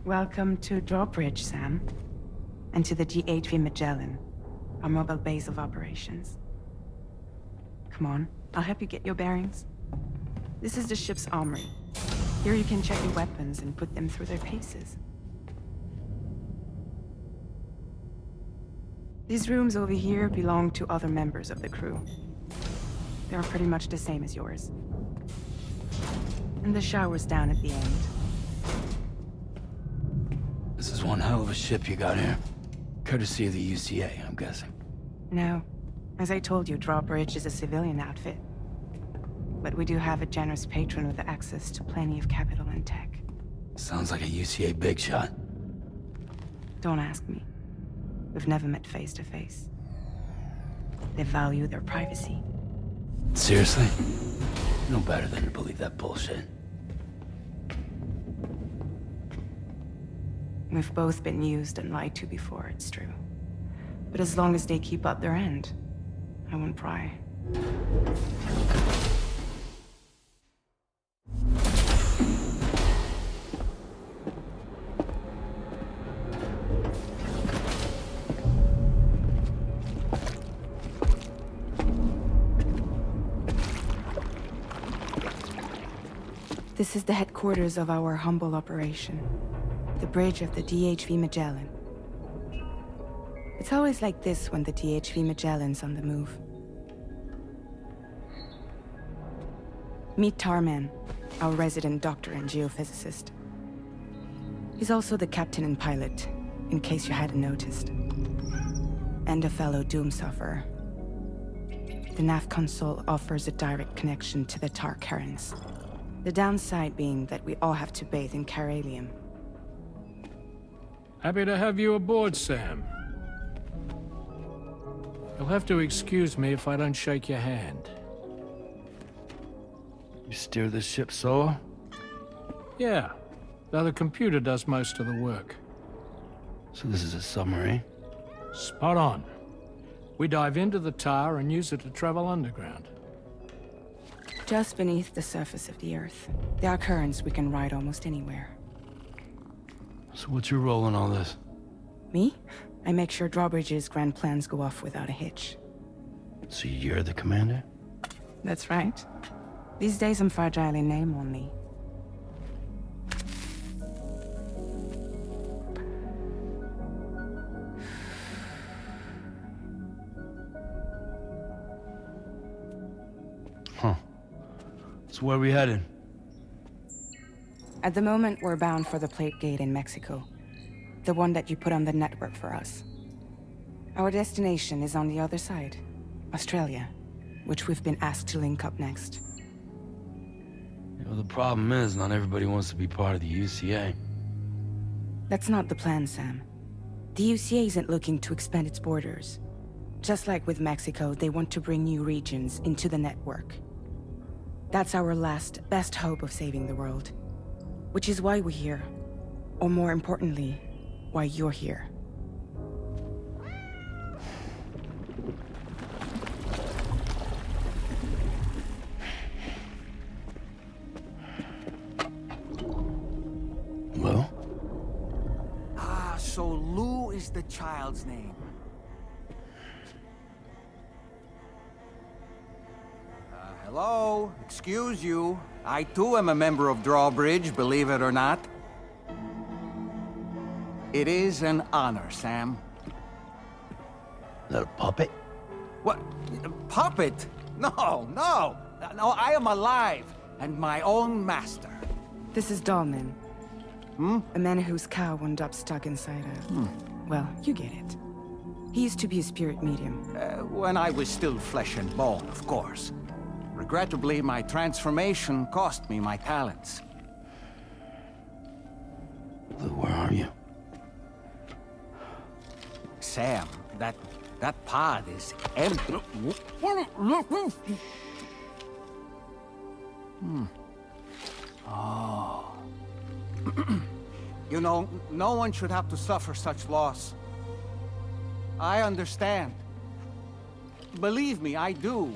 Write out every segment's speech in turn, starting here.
Welcome to Drawbridge, Sam. And to the DHV Magellan, our mobile base of operations. Come on, I'll help you get your bearings. This is the ship's armory. Here you can check your weapons and put them through their paces. These rooms over here belong to other members of the crew. They're pretty much the same as yours. And the shower's down at the end. This is one hell of a ship you got here. Courtesy of the UCA, I'm guessing. No. As I told you, Drawbridge is a civilian outfit. But we do have a generous patron with access to plenty of capital and tech. Sounds like a UCA big shot. Don't ask me. We've never met face to face. They value their privacy. Seriously? No better than to believe that bullshit. We've both been used and lied to before, it's true. But as long as they keep up their end, I won't pry. This is the headquarters of our humble operation. The bridge of the DHV Magellan. It's always like this when the DHV Magellan's on the move. Meet Tarman, our resident doctor and geophysicist. He's also the captain and pilot, in case you hadn't noticed. And a fellow doom sufferer. The nav console offers a direct connection to the tar currents. The downside being that we all have to bathe in caralium. Happy to have you aboard, Sam. You'll have to excuse me if I don't shake your hand. You steer this ship solo? Yeah, though the computer does most of the work. So this is a submarine? Spot on. We dive into the tar and use it to travel underground. Just beneath the surface of the Earth, there are currents we can ride almost anywhere. So what's your role in all this? Me? I make sure Drawbridge's grand plans go off without a hitch. So you're the commander? That's right. These days I'm fragile in name only. Huh. So where are we headed? At the moment, we're bound for the Plate Gate in Mexico. The one that you put on the network for us. Our destination is on the other side, Australia, which we've been asked to link up next. You know, the problem is, not everybody wants to be part of the UCA. That's not the plan, Sam. The UCA isn't looking to expand its borders. Just like with Mexico, they want to bring new regions into the network. That's our last, best hope of saving the world. Which is why we're here. Or more importantly, why you're here. Well? Ah, so Lou is the child's name. Hello? Excuse you. I too am a member of Drawbridge, believe it or not. It is an honor, Sam. Is that a puppet? What? Puppet? No, no! No, I am alive, and my own master. This is Dahlman. Hmm? A man whose cow wound up stuck inside a... Well, you get it. He used to be a spirit medium. When I was still flesh and bone, of course. Regrettably, my transformation cost me my talents. Lou, where are you? Sam, that pod is empty. Oh. You know, no one should have to suffer such loss. I understand. Believe me, I do.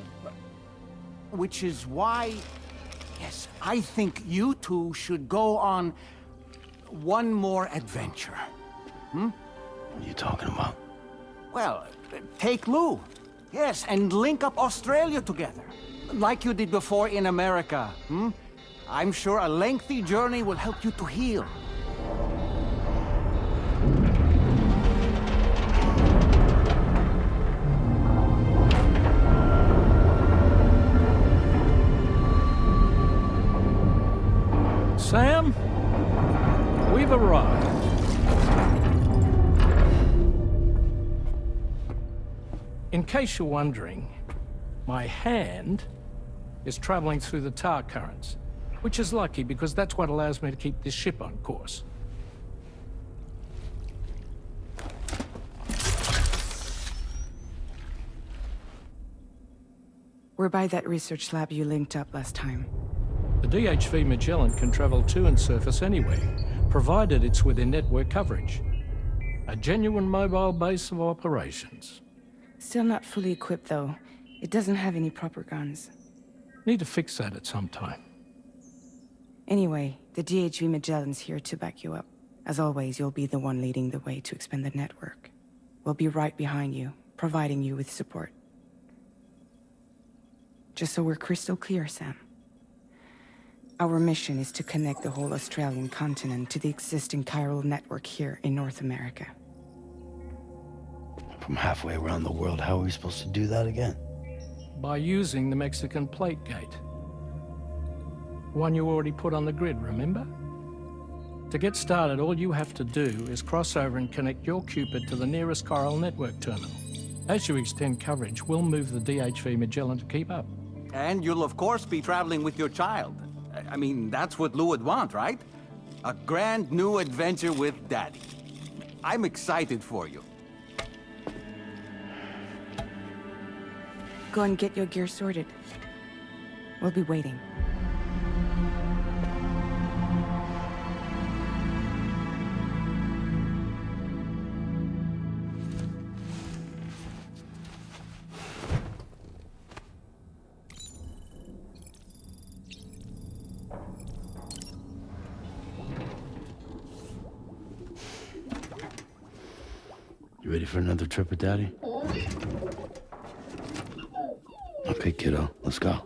Which is why, yes, I think you two should go on one more adventure. What are you talking about? Well, take Lou. Yes, and link up Australia together. Like you did before in America, I'm sure a lengthy journey will help you to heal. Sam, we've arrived. In case you're wondering, my hand is traveling through the tar currents, which is lucky because that's what allows me to keep this ship on course. We're by that research lab you linked up last time. The DHV Magellan can travel to and surface anywhere, provided it's within network coverage. A genuine mobile base of operations. Still not fully equipped, though. It doesn't have any proper guns. Need to fix that at some time. Anyway, the DHV Magellan's here to back you up. As always, you'll be the one leading the way to expand the network. We'll be right behind you, providing you with support. Just so we're crystal clear, Sam. Our mission is to connect the whole Australian continent to the existing chiral network here in North America. From halfway around the world, how are we supposed to do that again? By using the Mexican plate gate. One you already put on the grid, remember? To get started, all you have to do is cross over and connect your Cupid to the nearest chiral network terminal. As you extend coverage, we'll move the DHV Magellan to keep up. And you'll of course be traveling with your child. I mean, that's what Lou would want, right? A grand new adventure with Daddy. I'm excited for you. Go and get your gear sorted. We'll be waiting. You ready for another trip with Daddy? Okay, kiddo, let's go.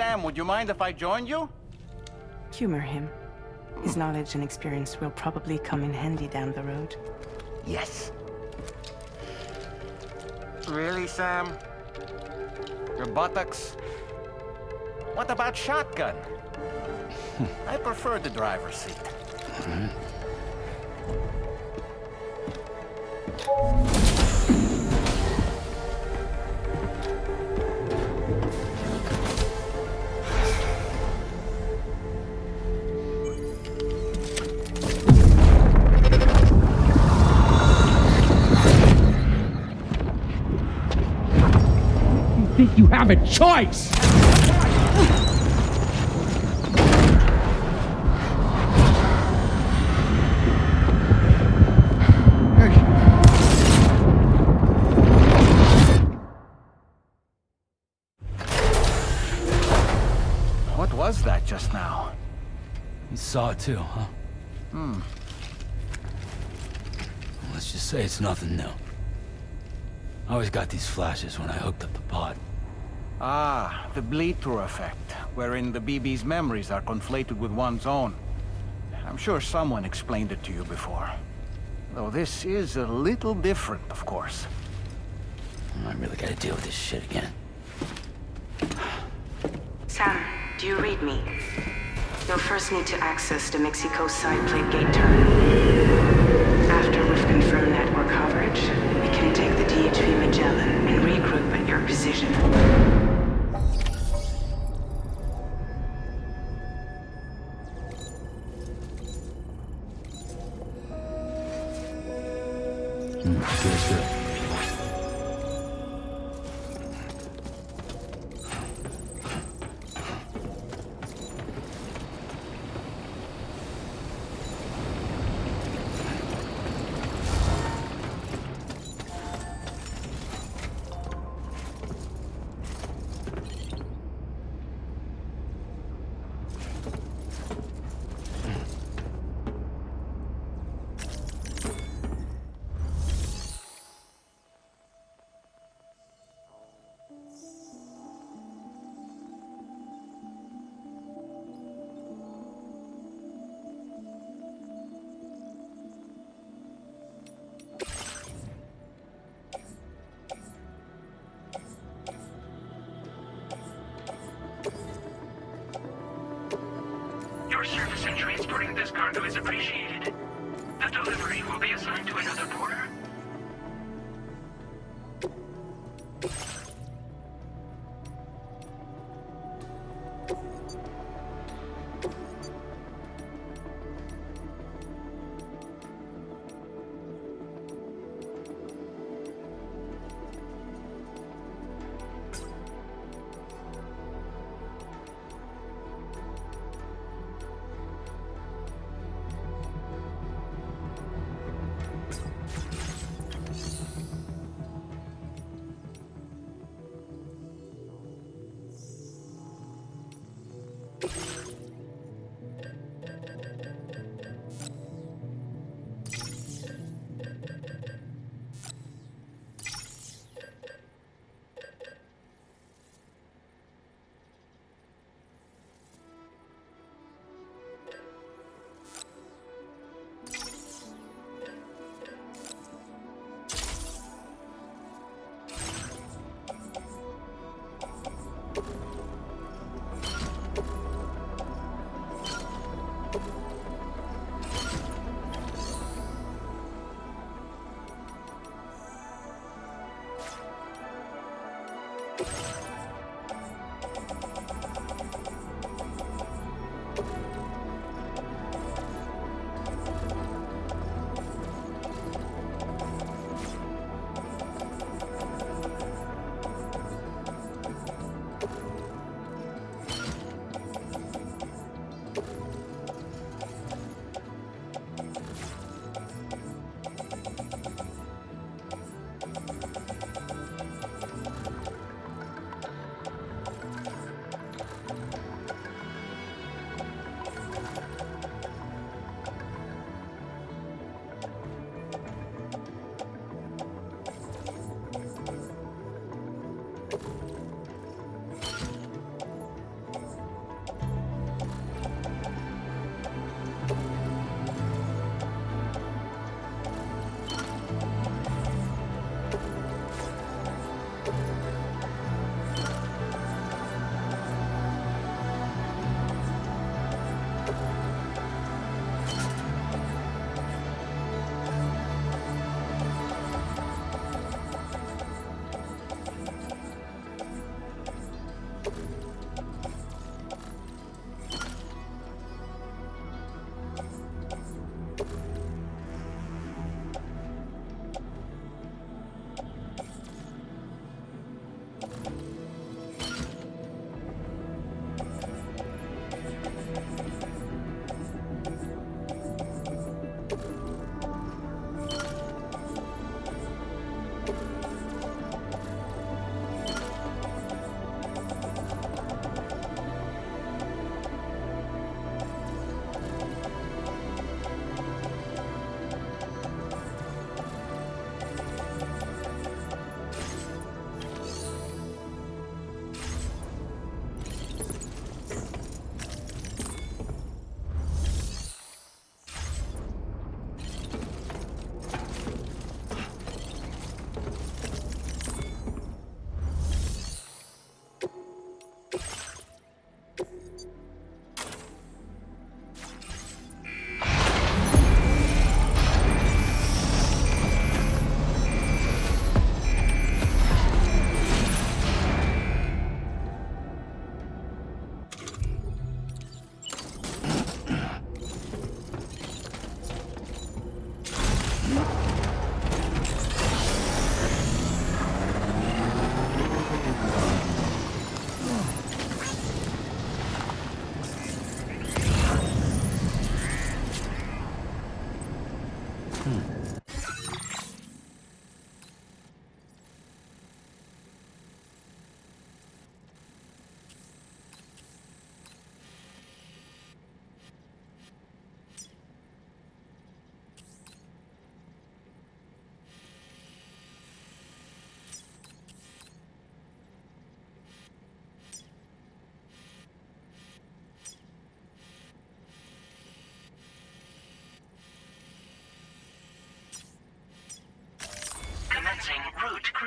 Sam, would you mind if I joined you? Humor him. His knowledge and experience will probably come in handy down the road. Yes. Really, Sam? Your buttocks? What about shotgun? I prefer the driver's seat. Think you have a choice? What was that just now? You saw it too, huh? Let's just say it's nothing new. I always got these flashes when I hooked up the pod. Ah, the bleed-through effect, wherein the BB's memories are conflated with one's own. I'm sure someone explained it to you before. Though this is a little different, of course. I really gotta deal with this shit again. Sam, do you read me? You'll first need to access the Mexico side plate gate terminal. After we've confirmed network coverage, we can take the DHV Magellan and regroup at your position. Good. Your service in transporting this cargo is appreciated. The delivery will be assigned to another porter.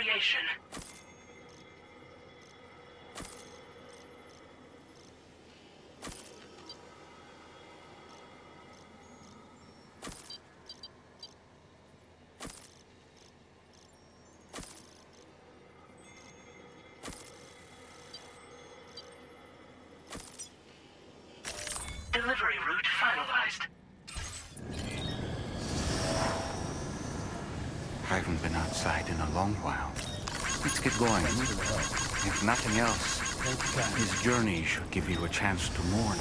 creation. Delivery route finalized. I haven't been outside in a long while. Let's get going. If nothing else, this journey should give you a chance to mourn.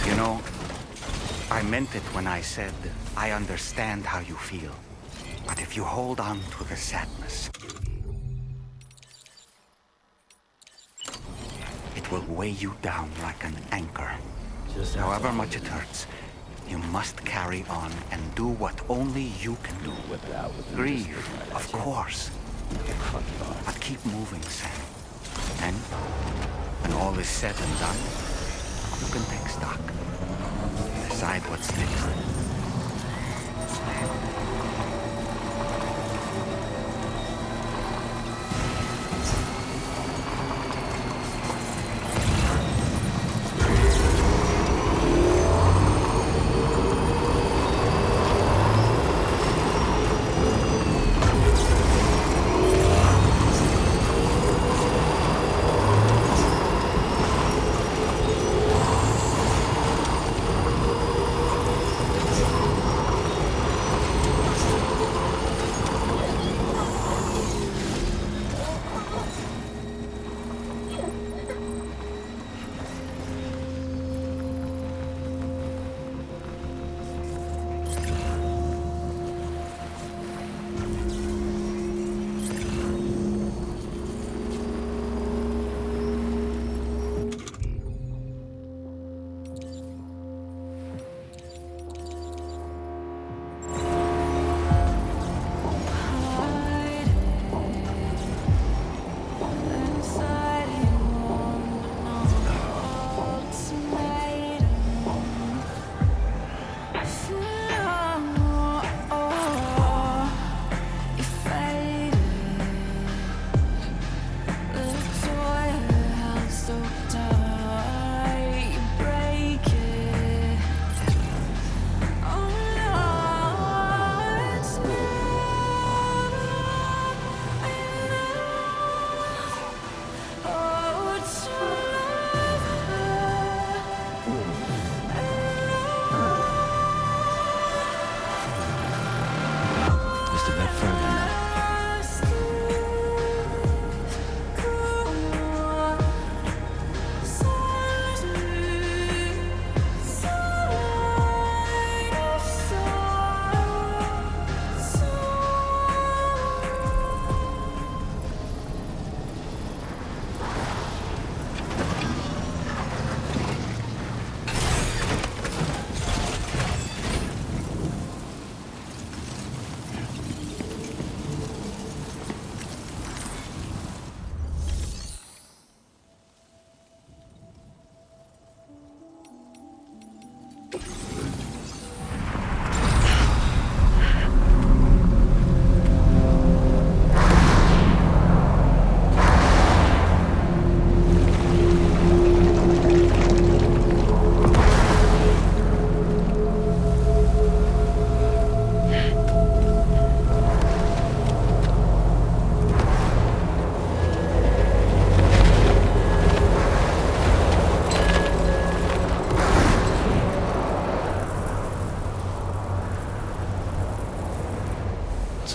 You know, I meant it when I said I understand how you feel. But if you hold on to the sadness, it will weigh you down like an anchor. However much it hurts, you must carry on and do what only you can do. Grieve, of course. But keep moving, Sam. And when all is said and done, you can take stock. Decide what's next.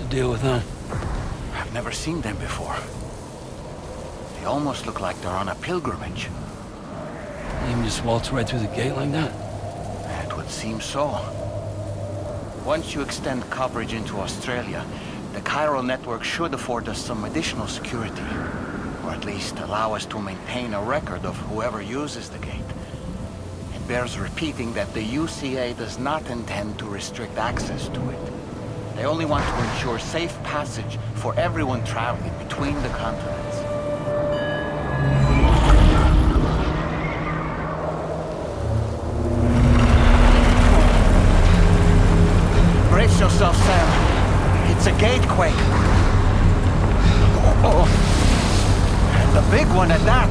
Deal with them. I've never seen them before. They almost look like they're on a pilgrimage. You can just waltz right through the gate like that? It would seem so. Once you extend coverage into Australia, the chiral network should afford us some additional security. Or at least allow us to maintain a record of whoever uses the gate. It bears repeating that the UCA does not intend to restrict access to it. They only want to ensure safe passage for everyone traveling between the continents. Brace yourself, Sam. It's a gatequake. Oh, and a big one at that.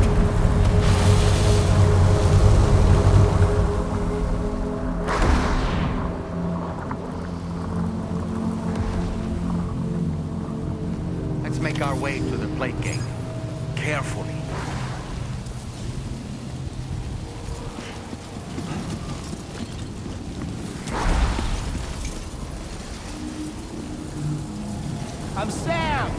Let's make our way to the plate gate. Carefully. I'm Sam!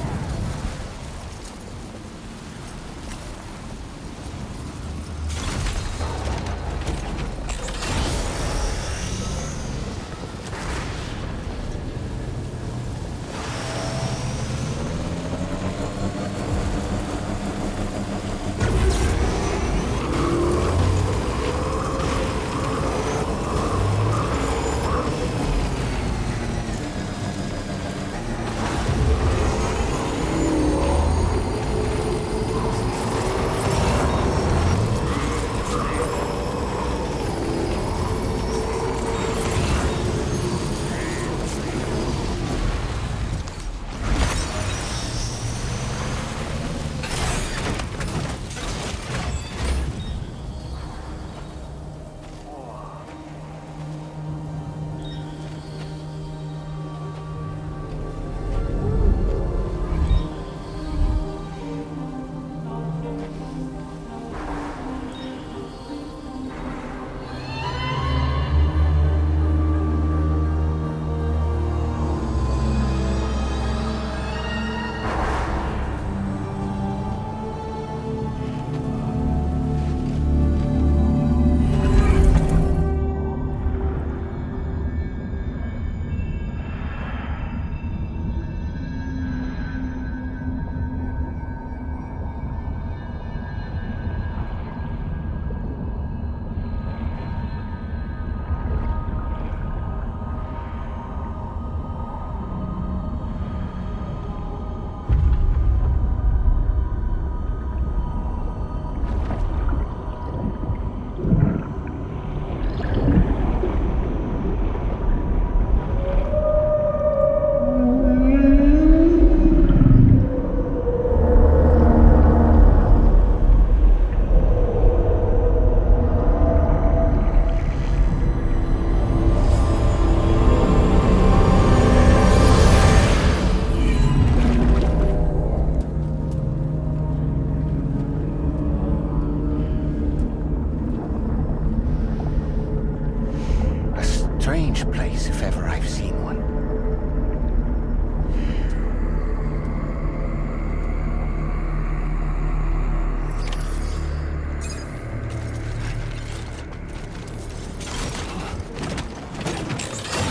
Strange place, if ever I've seen one.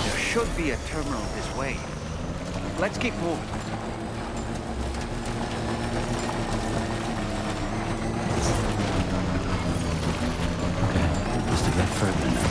There should be a terminal this way. Let's keep moving. Okay, just a bit further now.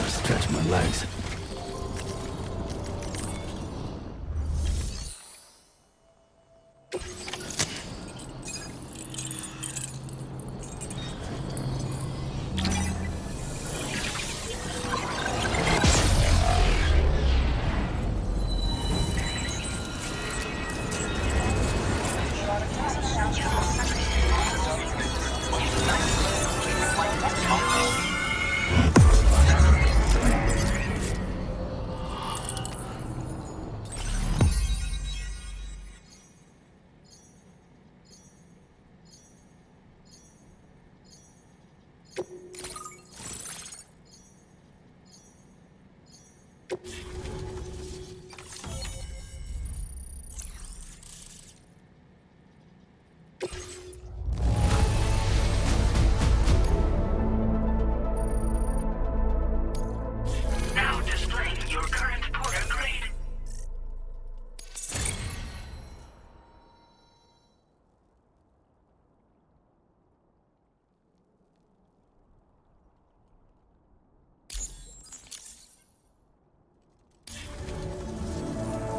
Stretch my legs.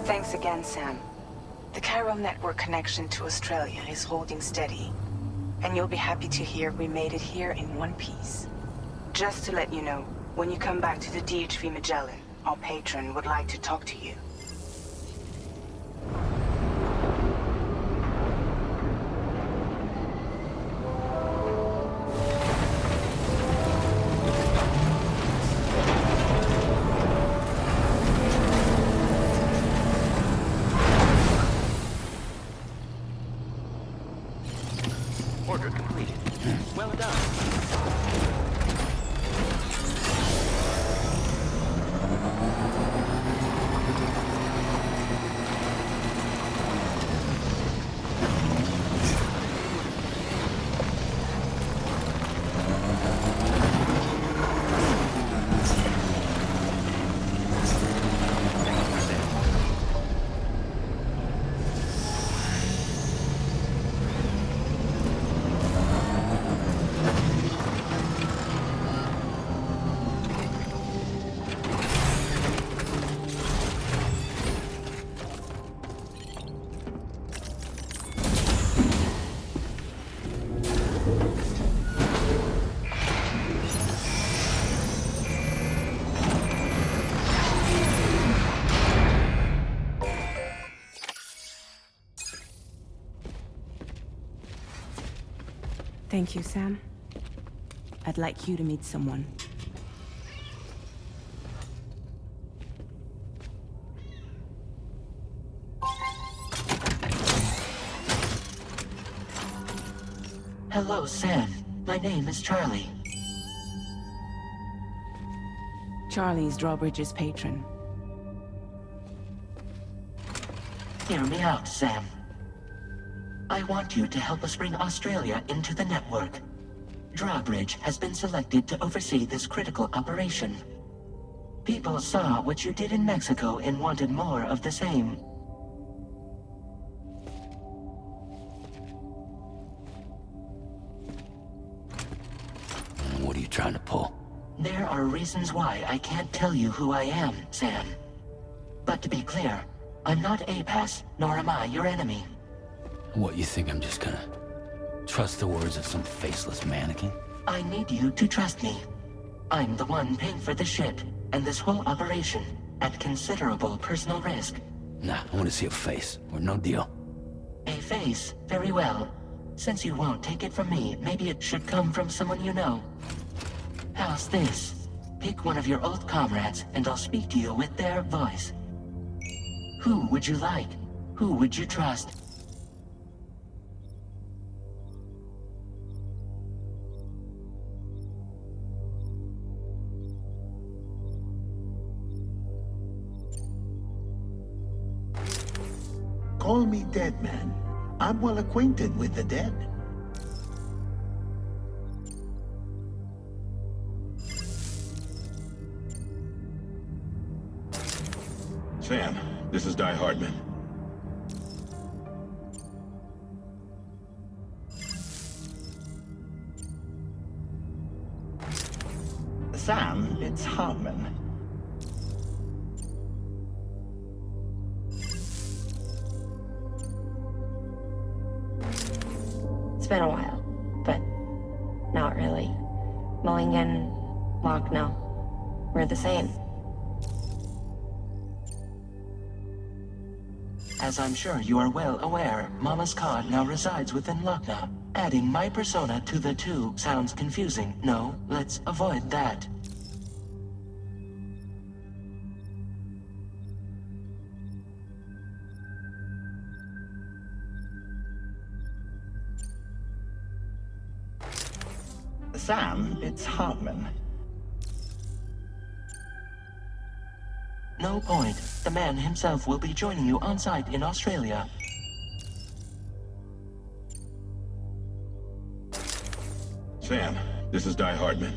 Thanks again, Sam. The chiral network connection to Australia is holding steady. And you'll be happy to hear we made it here in one piece. Just to let you know, when you come back to the DHV Magellan, our patron would like to talk to you. Order completed. Well done. Thank you, Sam. I'd like you to meet someone. Hello, Sam. My name is Charlie. Charlie's Drawbridge's patron. Hear me out, Sam. I want you to help us bring Australia into the network. Drawbridge has been selected to oversee this critical operation. People saw what you did in Mexico and wanted more of the same. What are you trying to pull? There are reasons why I can't tell you who I am, Sam. But to be clear, I'm not APAS, nor am I your enemy. What, you think I'm just gonna trust the words of some faceless mannequin? I need you to trust me. I'm the one paying for the ship and this whole operation at considerable personal risk. Nah, I wanna see a face, or no deal. A face? Very well. Since you won't take it from me, maybe it should come from someone you know. How's this? Pick one of your old comrades, and I'll speak to you with their voice. Who would you like? Who would you trust? Call me Dead Man. I'm well acquainted with the dead. Sam, this is Die Hardman. Sam, it's Hardman. It's been a while, but not really. Mulligan, Lochno, we're the same. As I'm sure you are well aware, Mama's Cod now resides within Lochna. Adding my persona to the two sounds confusing. No, let's avoid that. Sam, it's Hardman. No point. The man himself will be joining you on site in Australia. Sam, this is Die Hardman.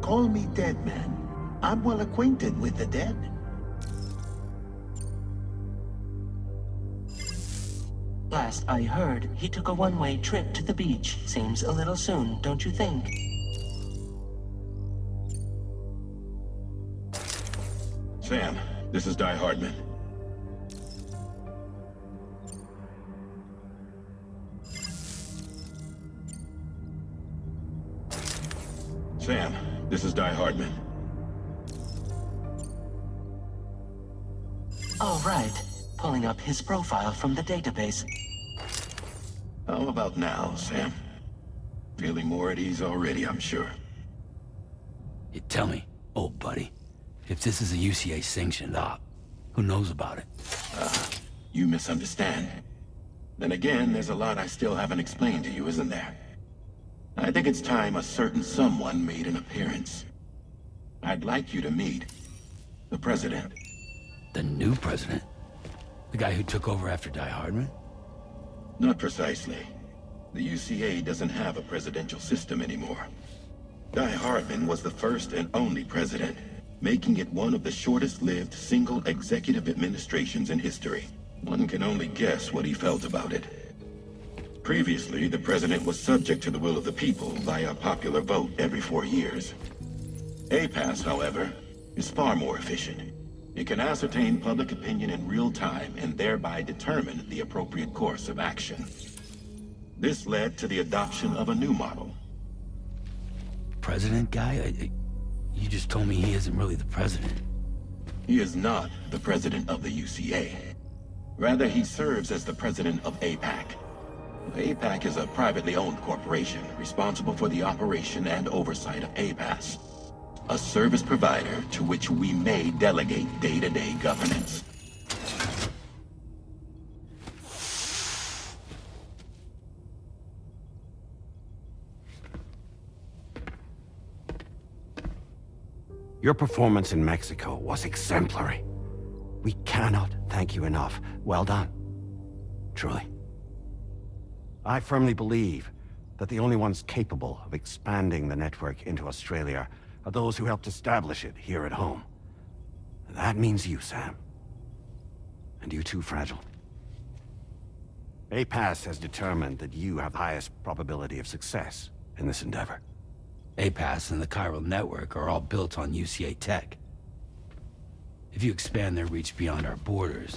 Call me Dead Man. I'm well acquainted with the dead. Last I heard, he took a one-way trip to the beach. Seems a little soon, don't you think? Sam, this is Di Hardman. Sam, this is Di Hardman. All right. Pulling up his profile from the database. How about now, Sam? Feeling more at ease already, I'm sure. You tell me, old buddy, if this is a UCA-sanctioned op, who knows about it? You misunderstand. Then again, there's a lot I still haven't explained to you, isn't there? I think it's time a certain someone made an appearance. I'd like you to meet the President. The new president? The guy who took over after Di Hardman? Not precisely. The UCA doesn't have a presidential system anymore. Di Hardman was the first and only president, making it one of the shortest-lived single executive administrations in history. One can only guess what he felt about it. Previously, the president was subject to the will of the people via popular vote every 4 years. APAS, however, is far more efficient. It can ascertain public opinion in real time and thereby determine the appropriate course of action. This led to the adoption of a new model. President guy? You just told me he isn't really the president. He is not the president of the UCA. Rather, he serves as the president of APAC. APAC is a privately owned corporation responsible for the operation and oversight of APAS, a service provider to which we may delegate day-to-day governance. Your performance in Mexico was exemplary. We cannot thank you enough. Well done. Truly. I firmly believe that the only ones capable of expanding the network into Australia are those who helped establish it here at home. That means you, Sam. And you too, Fragile. APAS has determined that you have the highest probability of success in this endeavor. APAS and the chiral network are all built on UCA tech. If you expand their reach beyond our borders,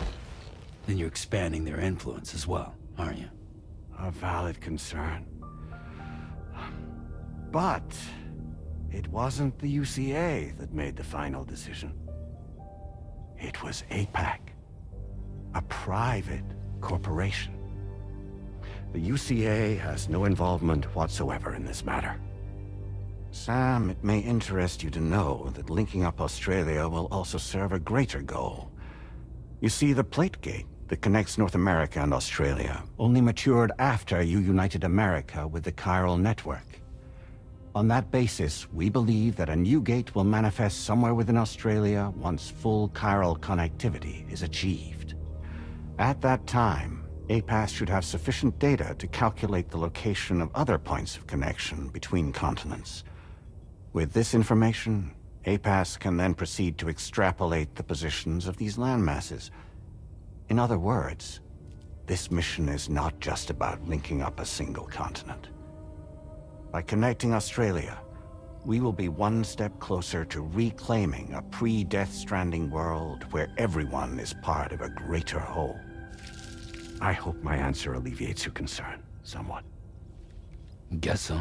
then you're expanding their influence as well, aren't you? A valid concern. But it wasn't the UCA that made the final decision. It was APAC, a private corporation. The UCA has no involvement whatsoever in this matter. Sam, it may interest you to know that linking up Australia will also serve a greater goal. You see, the plate gate that connects North America and Australia only matured after you united America with the chiral network. On that basis, we believe that a new gate will manifest somewhere within Australia once full chiral connectivity is achieved. At that time, APAS should have sufficient data to calculate the location of other points of connection between continents. With this information, APAS can then proceed to extrapolate the positions of these landmasses. In other words, this mission is not just about linking up a single continent. By connecting Australia, we will be one step closer to reclaiming a pre-Death Stranding world where everyone is part of a greater whole. I hope my answer alleviates your concern somewhat. Guess so.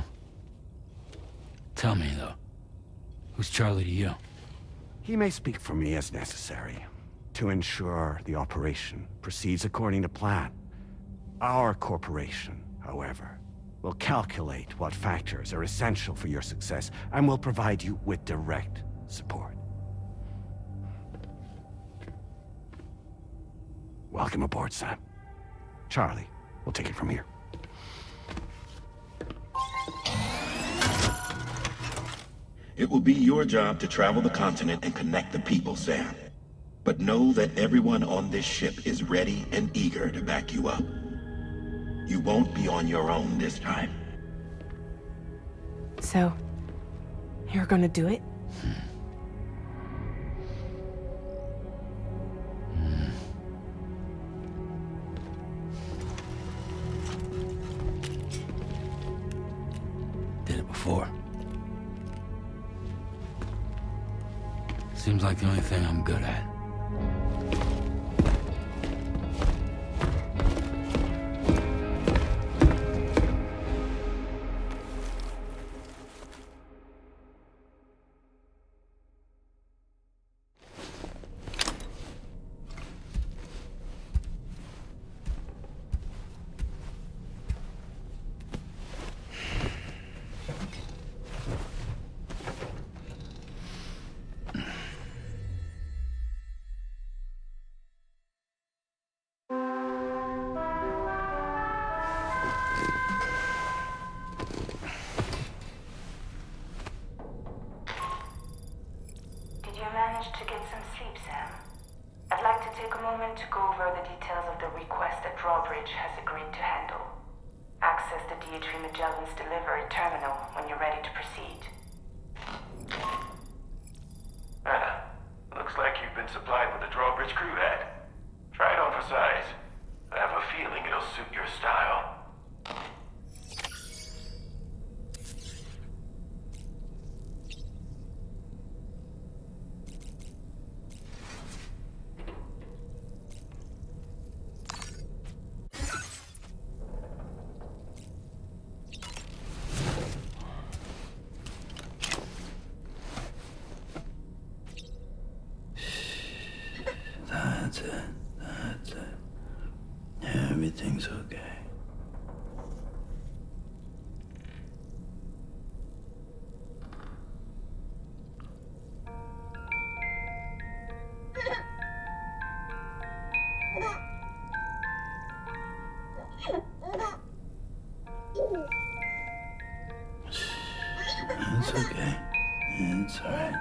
Tell me, though, who's Charlie to you? He may speak for me as necessary to ensure the operation proceeds according to plan. Our corporation, however, will calculate what factors are essential for your success and will provide you with direct support. Welcome aboard, Sam. Charlie, we'll take it from here. It will be your job to travel the continent and connect the people, Sam. But know that everyone on this ship is ready and eager to back you up. You won't be on your own this time. So, you're gonna do it? Seems like the only thing I'm good at. To get some sleep, Sam. I'd like to take a moment to go over the details of the request that Drawbridge has agreed to handle. Access the D3 Magellan's delivery terminal when you're ready to proceed. Looks like you've been supplied with a Drawbridge crew head. Try it on for size. I have a feeling it'll suit your style. That's it. That's it. Everything's okay. It's okay. It's alright.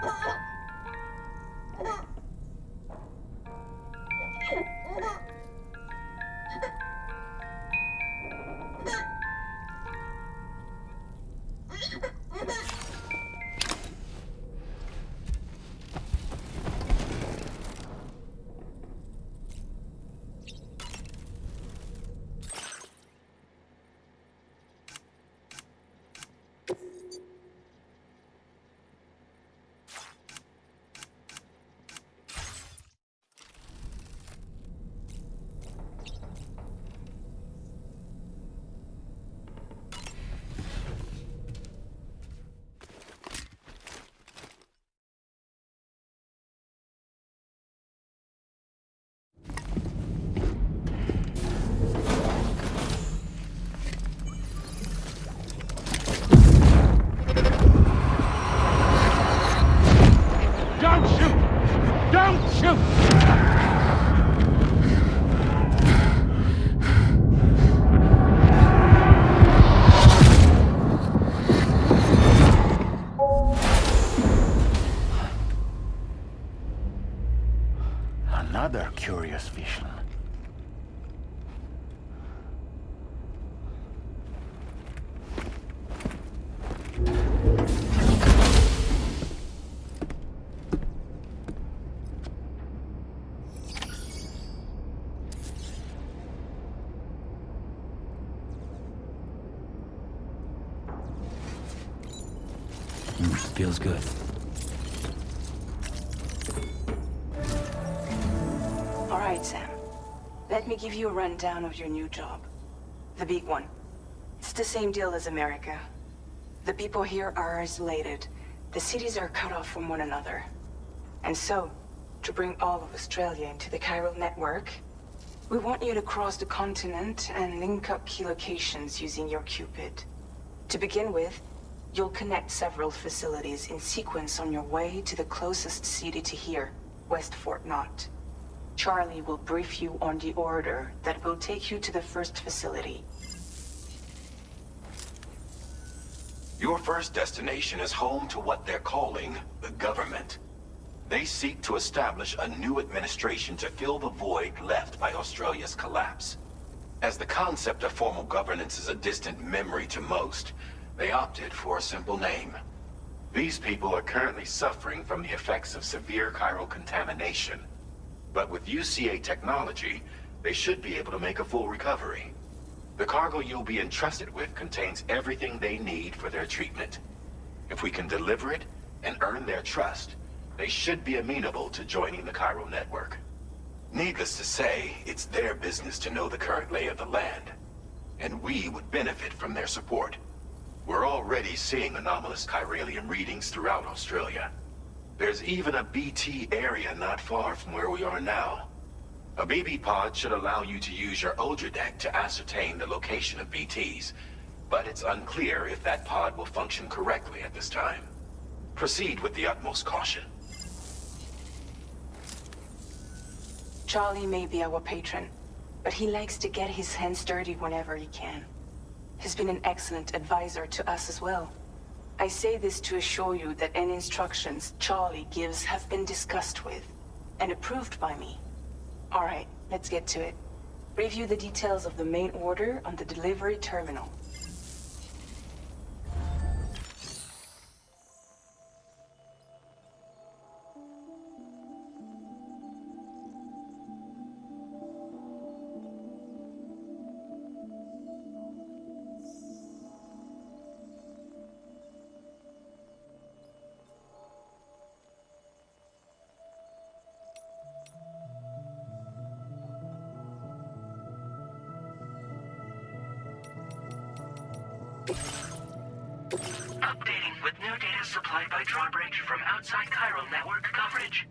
Don't shoot! Don't shoot! Another curious vision. Feels good. All right, Sam. Let me give you a rundown of your new job. The big one. It's the same deal as America. The people here are isolated. The cities are cut off from one another. And so, to bring all of Australia into the chiral network, we want you to cross the continent and link up key locations using your Cupid. To begin with, you'll connect several facilities in sequence on your way to the closest city to here, West Fort Knott. Charlie will brief you on the order that will take you to the first facility. Your first destination is home to what they're calling the government. They seek to establish a new administration to fill the void left by Australia's collapse. As the concept of formal governance is a distant memory to most, they opted for a simple name. These people are currently suffering from the effects of severe chiral contamination. But with UCA technology, they should be able to make a full recovery. The cargo you'll be entrusted with contains everything they need for their treatment. If we can deliver it and earn their trust, They should be amenable to joining the chiral network. Needless to say, it's their business to know the current lay of the land, and we would benefit from their support. We're already seeing anomalous chiralium readings throughout Australia. There's even a BT area not far from where we are now. A BB pod should allow you to use your Ultra deck to ascertain the location of BTs, but it's unclear if that pod will function correctly at this time. Proceed with the utmost caution. Charlie may be our patron, but he likes to get his hands dirty whenever he can. He's been an excellent advisor to us as well. I say this to assure you that any instructions Charlie gives have been discussed with and approved by me. All right, let's get to it. Review the details of the main order on the delivery terminal. Updating with new data supplied by Drawbridge from outside chiral network coverage.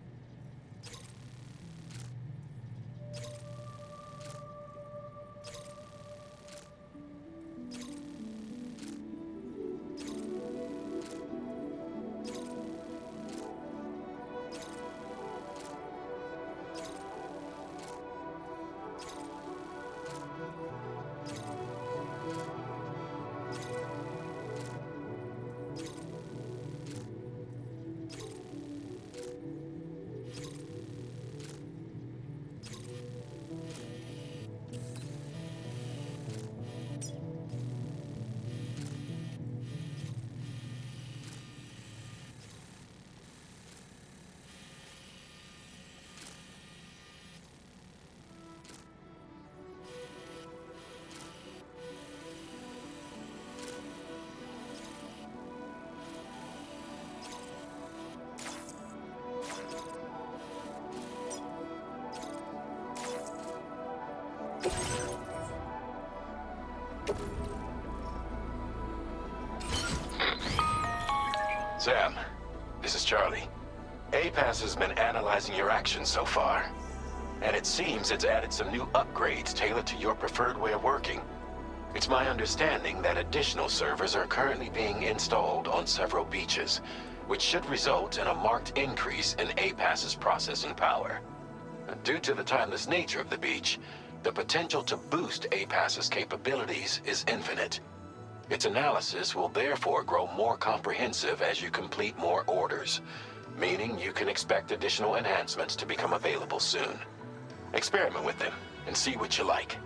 Sam, this is Charlie. APAS has been analyzing your actions so far, and it seems it's added some new upgrades tailored to your preferred way of working. It's my understanding that additional servers are currently being installed on several beaches, which should result in a marked increase in APAS's processing power. Due to the timeless nature of the beach, the potential to boost APAS's capabilities is infinite. Its analysis will therefore grow more comprehensive as you complete more orders, meaning you can expect additional enhancements to become available soon. Experiment with them and see what you like.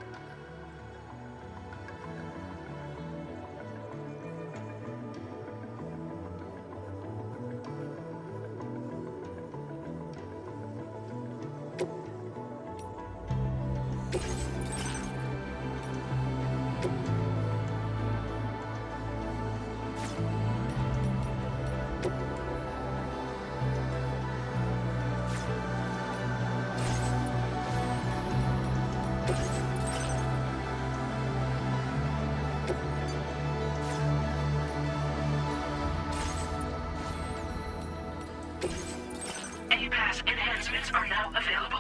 APAS enhancements are now available.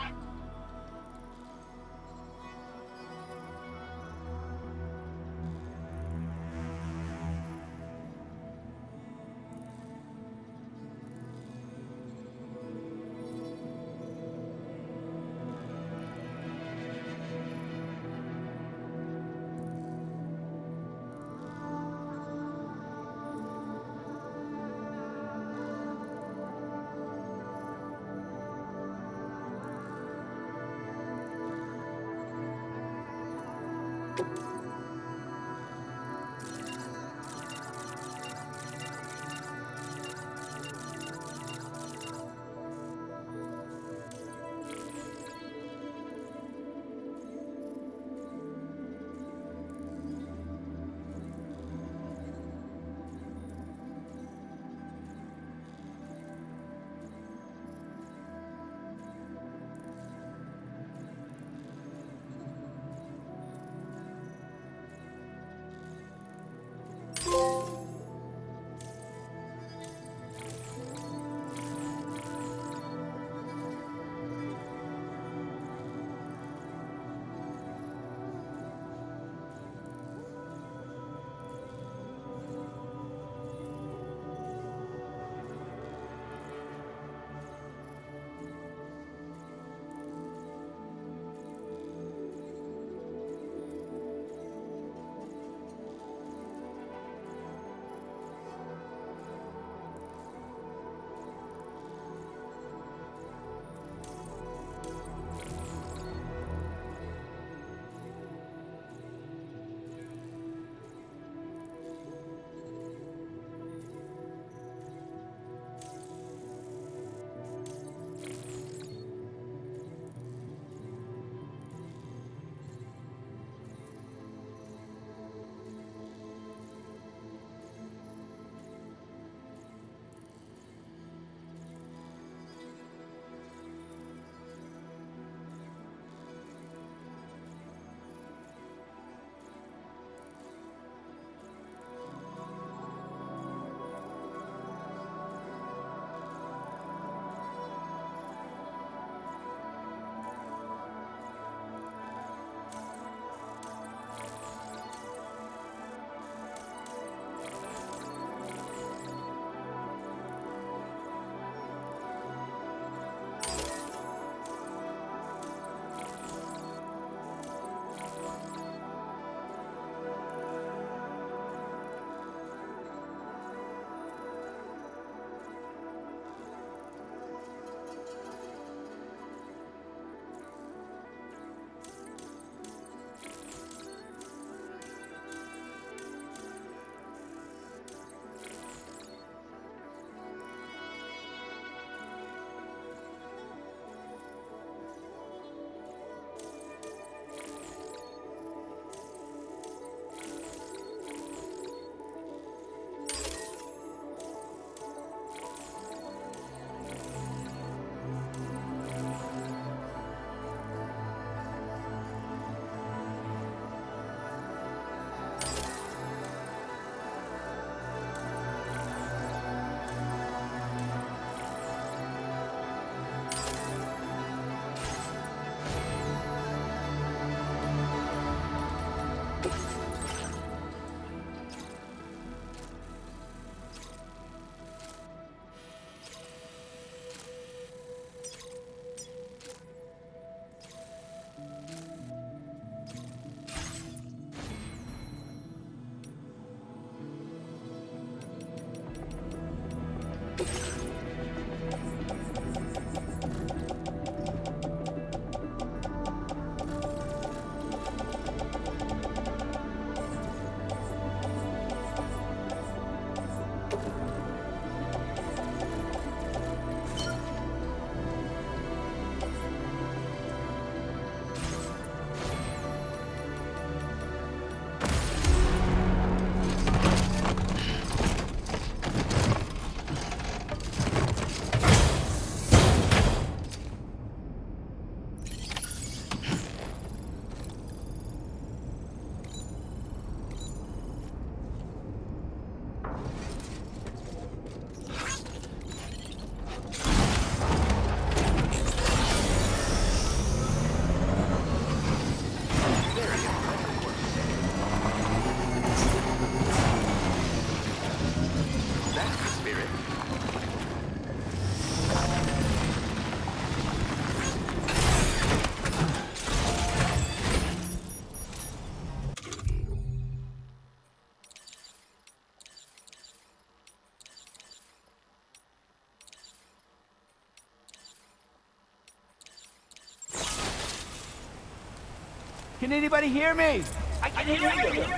Can anybody hear me? I can hear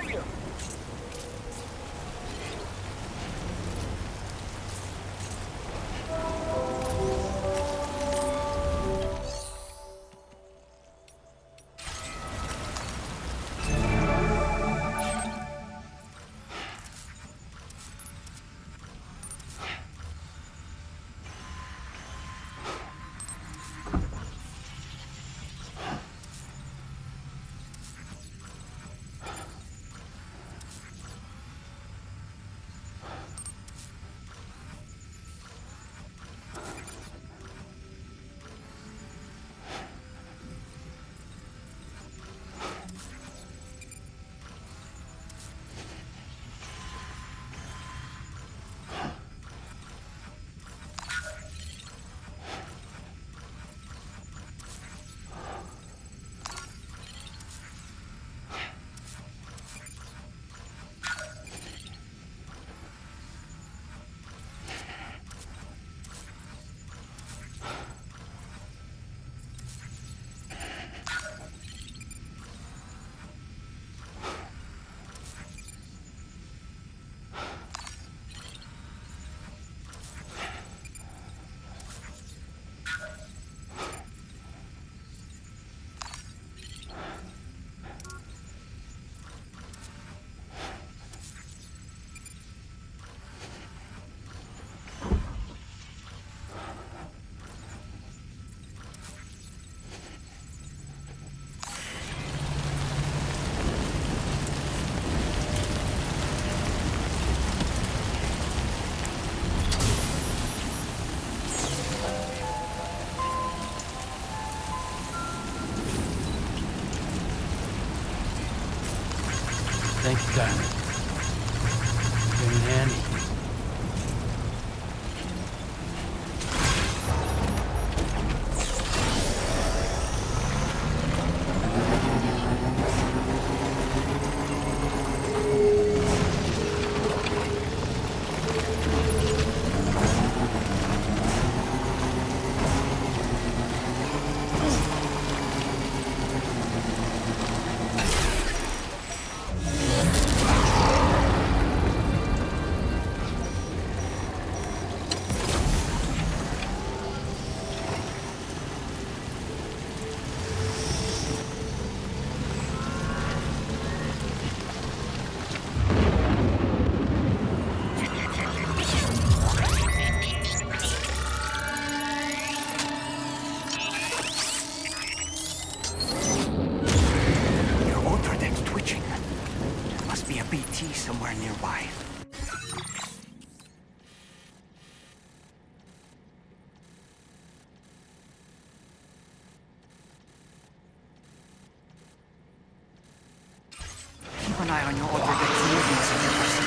you. Thanks, Diamond. Came in handy. Somewhere nearby. Keep an eye on your Ultradex's movements if you proceed.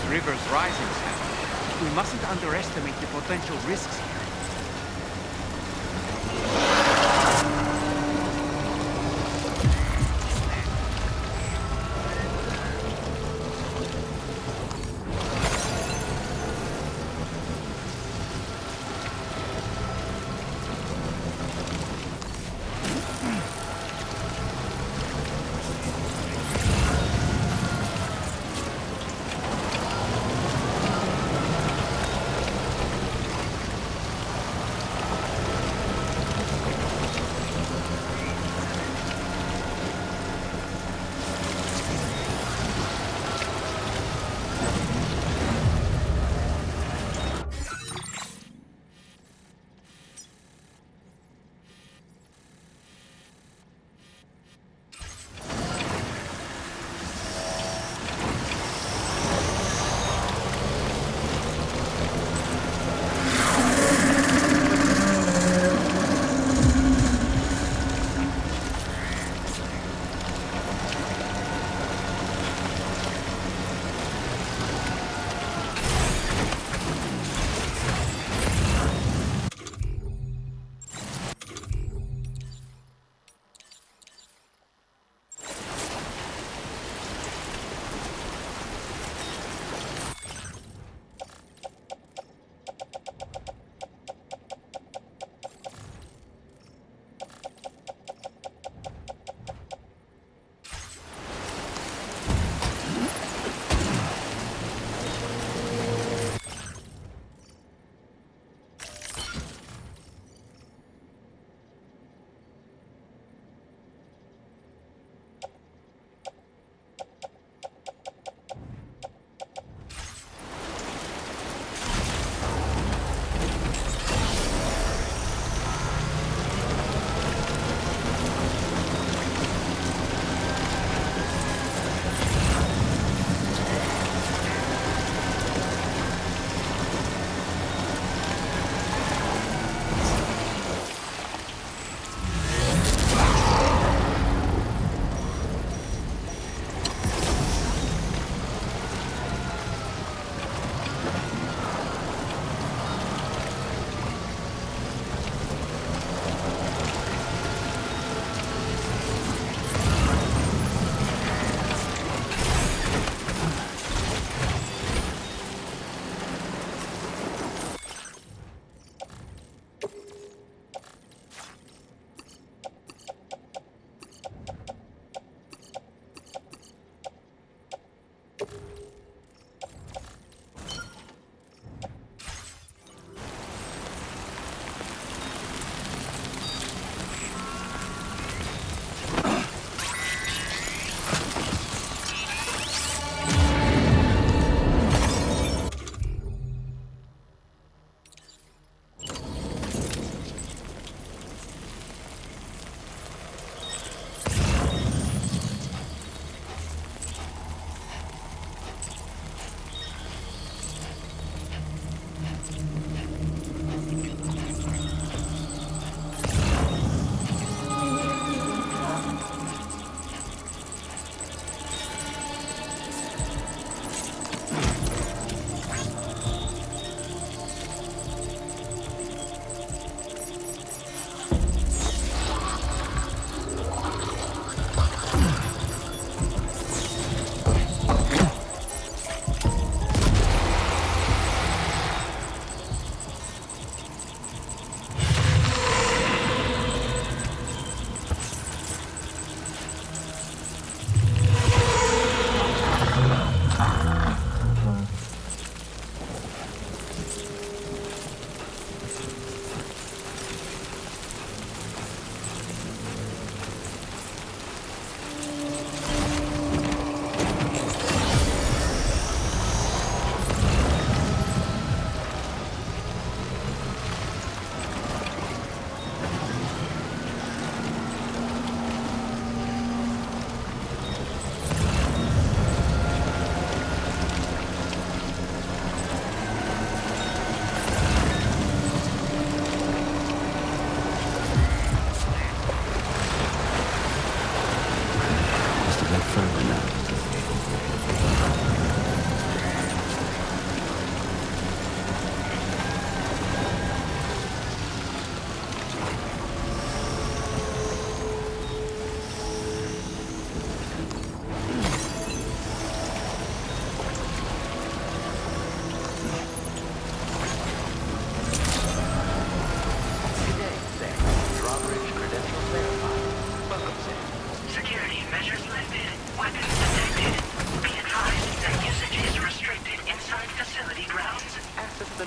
river's rising, Sam. We mustn't underestimate the potential risks here.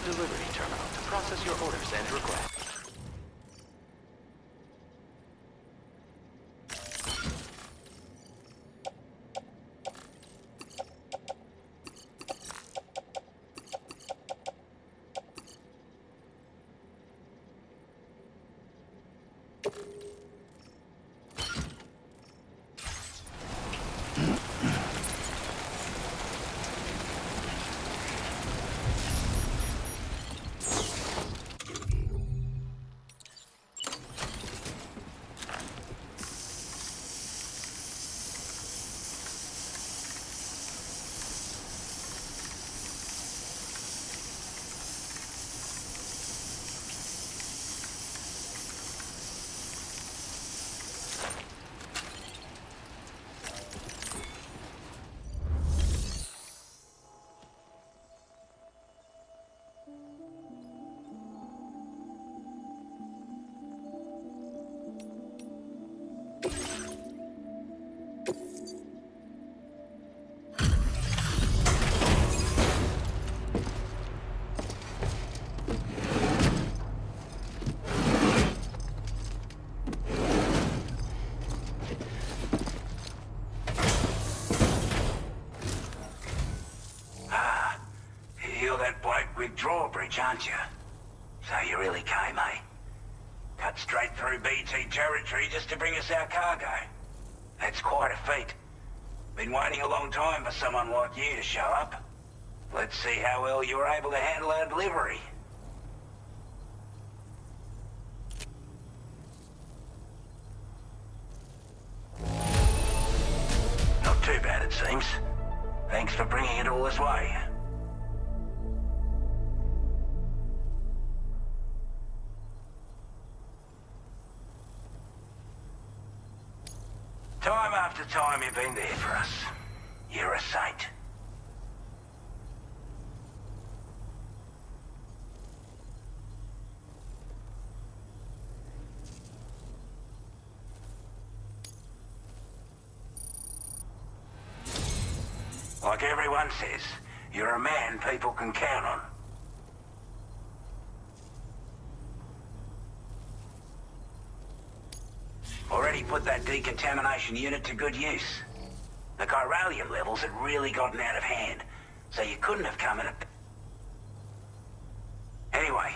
delivery terminal to process your orders and requests. With drawbridge, aren't you? So you really came, eh? Cut straight through BT territory just to bring us our cargo. That's quite a feat. Been waiting a long time for someone like you to show up. Let's see how well you were able to handle our delivery. Not too bad, it seems. Thanks for bringing it all this way. Time after time you've been there for us. You're a saint. Like everyone says, you're a man people can count on. Already put that decontamination unit to good use. The chiralium levels had really gotten out of hand, so you couldn't have come in a... Anyway,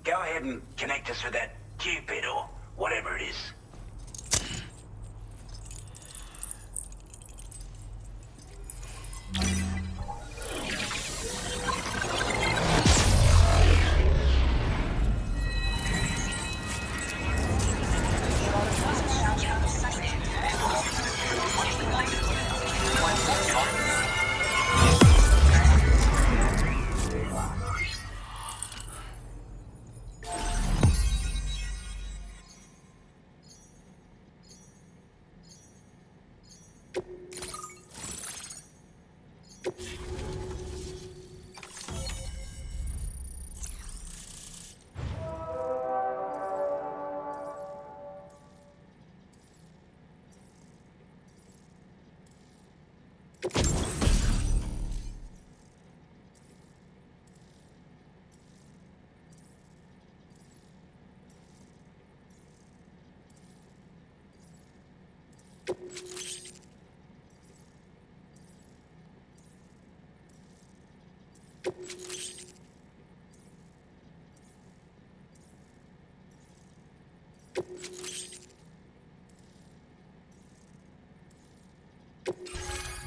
go ahead and connect us with that Cupid or whatever it is.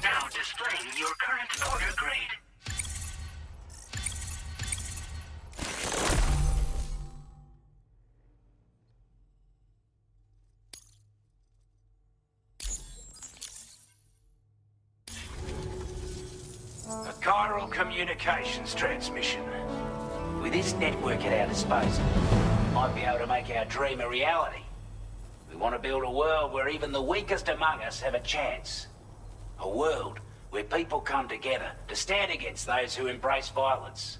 Now displaying your current order grade. A chiral communications transmission. With this network at our disposal, we might be able to make our dream a reality. We want to build a world where even the weakest among us have a chance. A world where people come together to stand against those who embrace violence.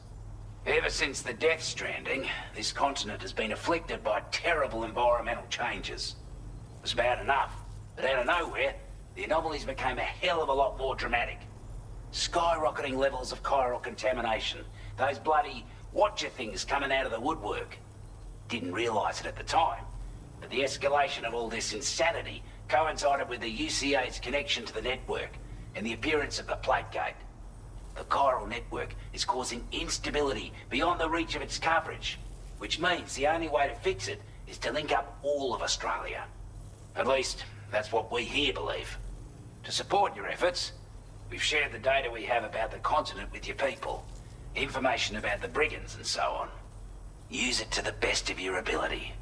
Ever since the Death Stranding, this continent has been afflicted by terrible environmental changes. It was bad enough, but out of nowhere, the anomalies became a hell of a lot more dramatic. Skyrocketing levels of chiral contamination, those bloody Watcher things coming out of the woodwork. Didn't realise it at the time, but the escalation of all this insanity coincided with the UCA's connection to the network and the appearance of the Plategate. The chiral network is causing instability beyond the reach of its coverage, which means the only way to fix it is to link up all of Australia. At least, that's what we here believe. To support your efforts, we've shared the data we have about the continent with your people, information about the brigands and so on. Use it to the best of your ability.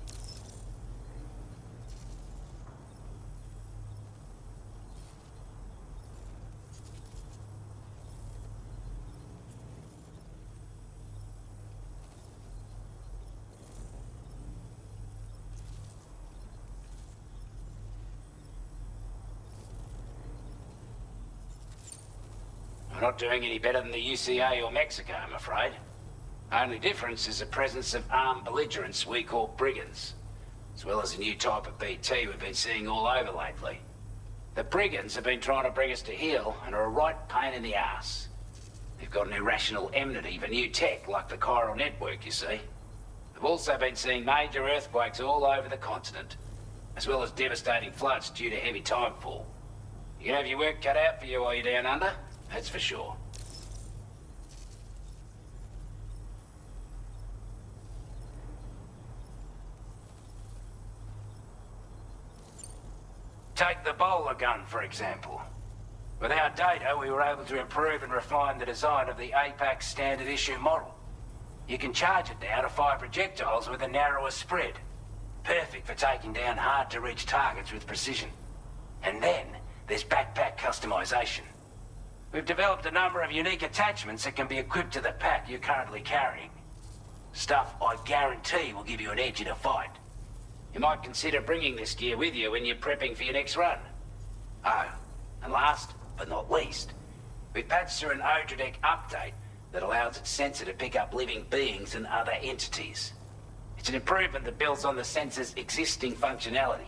We're not doing any better than the UCA or Mexico, I'm afraid. Only difference is the presence of armed belligerents we call brigands, as well as a new type of BT we've been seeing all over lately. The brigands have been trying to bring us to heel and are a right pain in the ass. They've got an irrational enmity for new tech like the chiral network, you see. They've also been seeing major earthquakes all over the continent, as well as devastating floods due to heavy timefall. You can have your work cut out for you while you're down under, that's for sure. Take the bowler gun, for example. With our data, we were able to improve and refine the design of the APAC standard issue model. You can charge it now to fire projectiles with a narrower spread. Perfect for taking down hard-to-reach targets with precision. And then, there's backpack customization. We've developed a number of unique attachments that can be equipped to the pack you're currently carrying. Stuff I guarantee will give you an edge in a fight. You might consider bringing this gear with you when you're prepping for your next run. Oh, and last but not least, we've patched through an Odradek update that allows its sensor to pick up living beings and other entities. It's an improvement that builds on the sensor's existing functionality.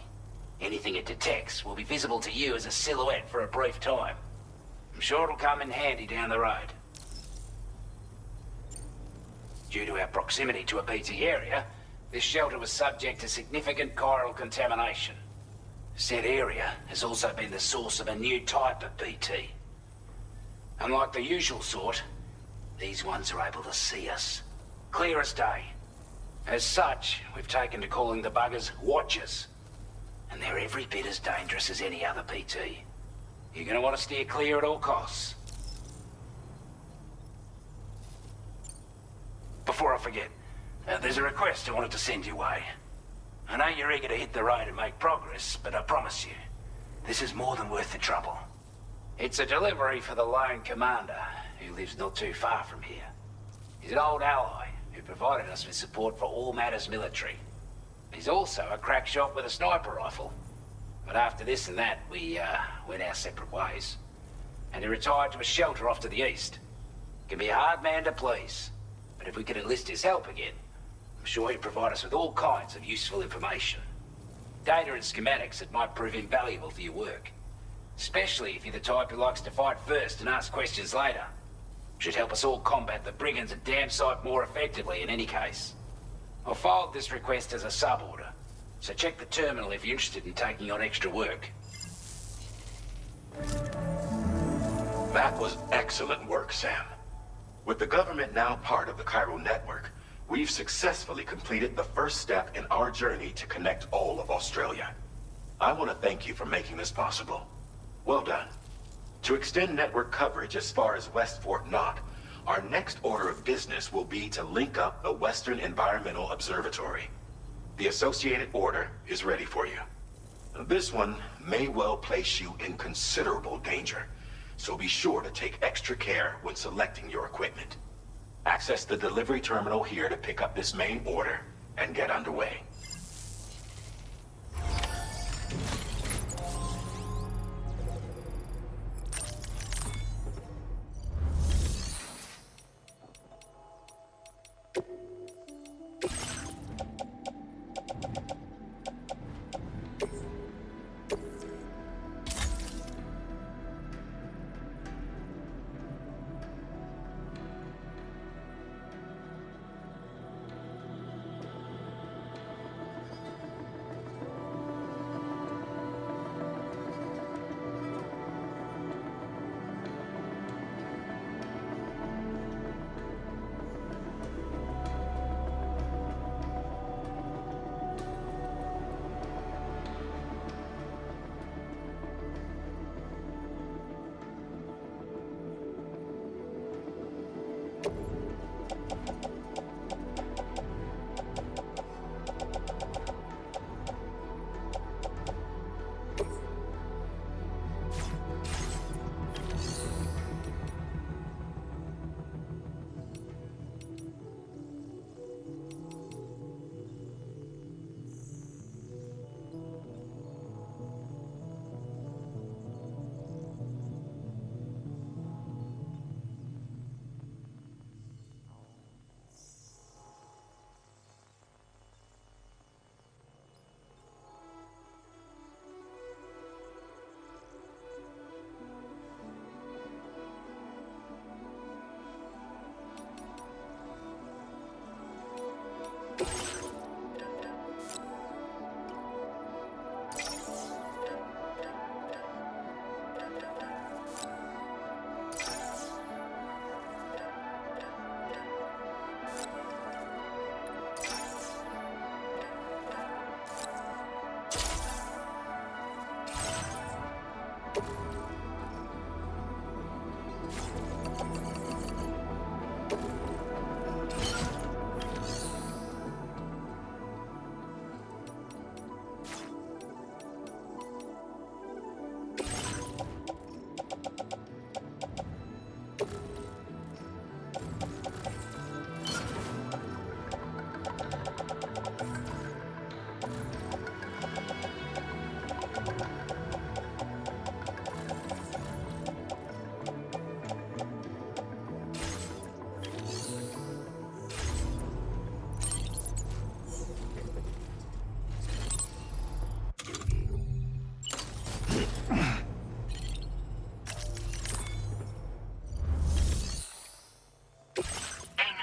Anything it detects will be visible to you as a silhouette for a brief time. I'm sure it'll come in handy down the road. Due to our proximity to a BT area, this shelter was subject to significant chiral contamination. Said area has also been the source of a new type of BT. Unlike the usual sort, these ones are able to see us. Clear as day. As such, we've taken to calling the buggers Watchers. And they're every bit as dangerous as any other BT. You're gonna want to steer clear at all costs. Before I forget, there's a request I wanted to send your way. I know you're eager to hit the road and make progress, but I promise you, this is more than worth the trouble. It's a delivery for the lone commander, who lives not too far from here. He's an old ally who provided us with support for all matters military. He's also a crack shot with a sniper rifle. But after this and that, we went our separate ways. And he retired to a shelter off to the east. Can be a hard man to please, but if we could enlist his help again, I'm sure he'd provide us with all kinds of useful information. Data and schematics that might prove invaluable for your work. Especially if you're the type who likes to fight first and ask questions later. Should help us all combat the brigands a damn sight more effectively in any case. I'll filed this request as a sub-order, so check the terminal if you're interested in taking on extra work. That was excellent work, Sam. With the government now part of the chiral network, we've successfully completed the first step in our journey to connect all of Australia. I want to thank you for making this possible. Well done. To extend network coverage as far as West Fort Knott, our next order of business will be to link up the Western Environmental Observatory. The associated order is ready for you. This one may well place you in considerable danger, so be sure to take extra care when selecting your equipment. Access the delivery terminal here to pick up this main order and get underway.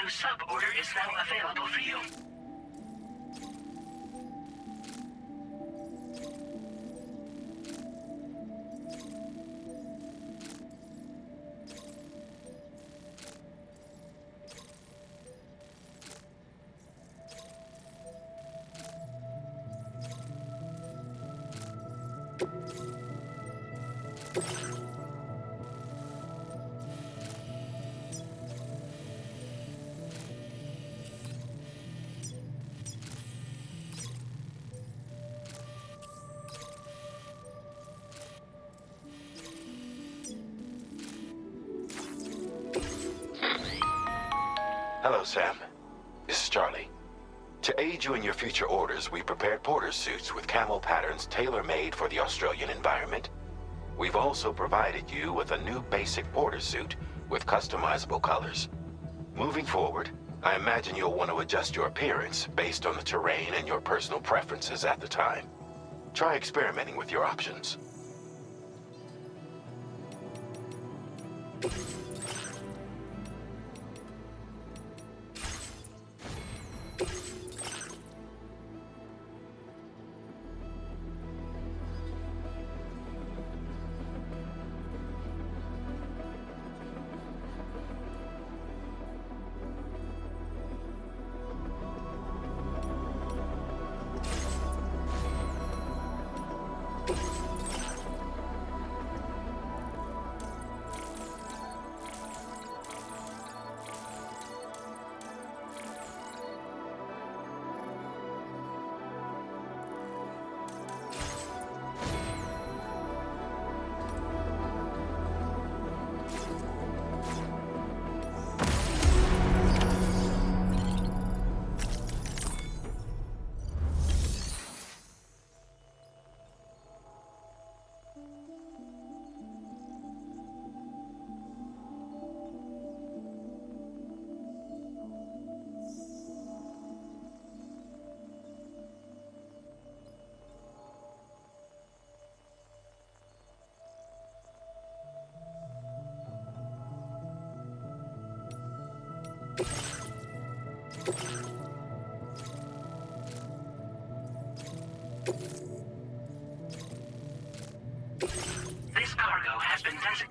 Sub-order is now available for you. Hello, Sam. This is Charlie. To aid you in your future orders, we prepared porter's suits with camo patterns tailor-made for the Australian environment. We've also provided you with a new basic porter suit with customizable colors. Moving forward, I imagine you'll want to adjust your appearance based on the terrain and your personal preferences at the time. Try experimenting with your options. This cargo has been designated.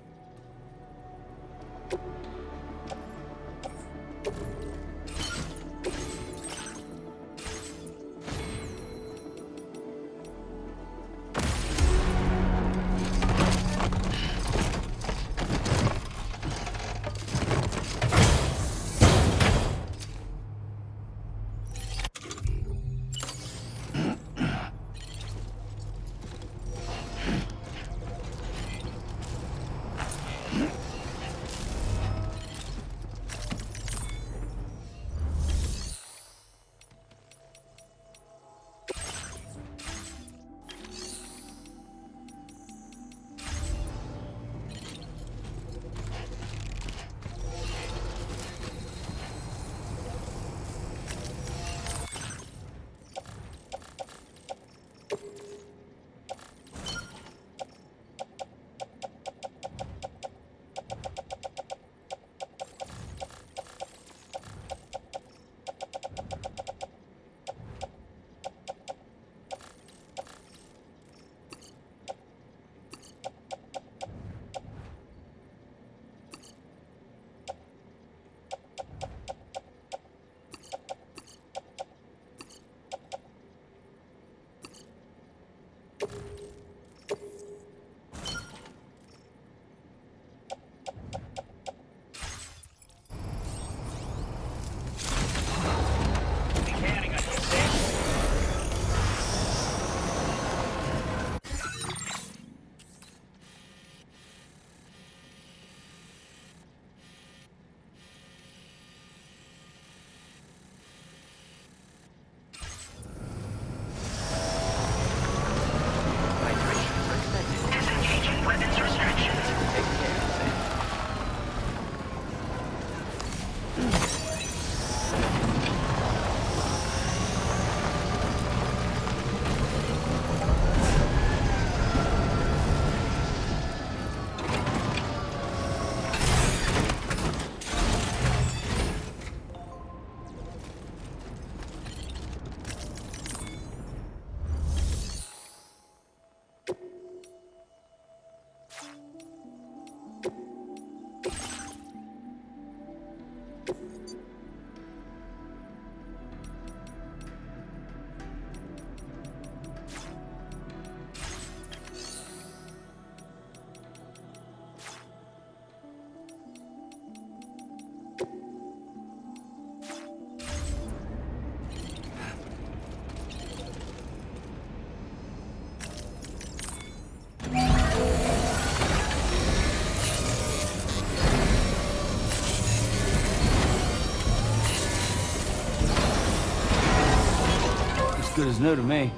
Good as new to me.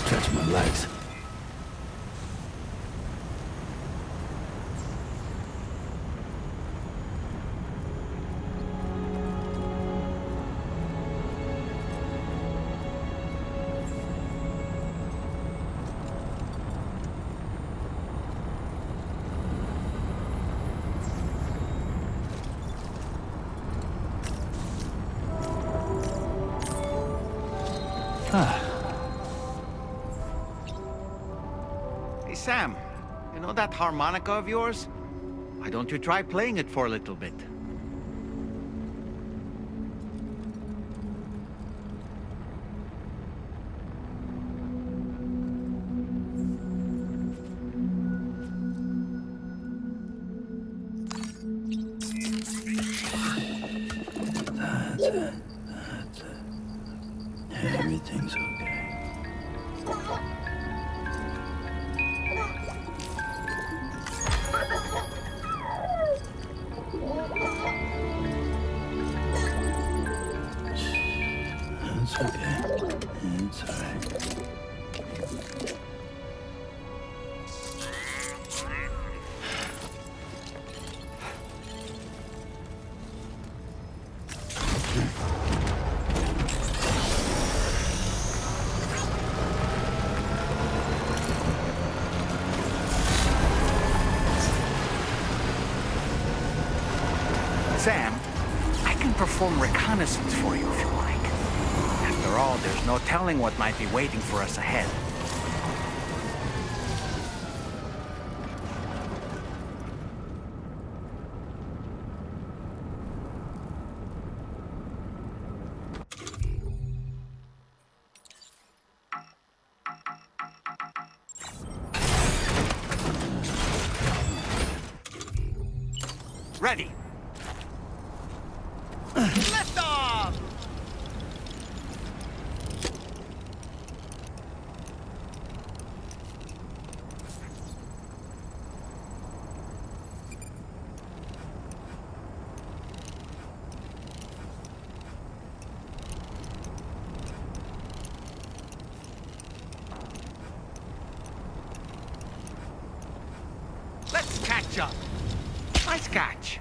Stretch my legs. Hey, Sam, you know that harmonica of yours? Why don't you try playing it for a little bit? That's it. That's it. Everything's okay. It's okay. It's alright. Sam, I can perform reconnaissance for you if you like. After all, there's no telling what might be waiting for us ahead. Ready. Lift off! Let's catch up. Nice catch.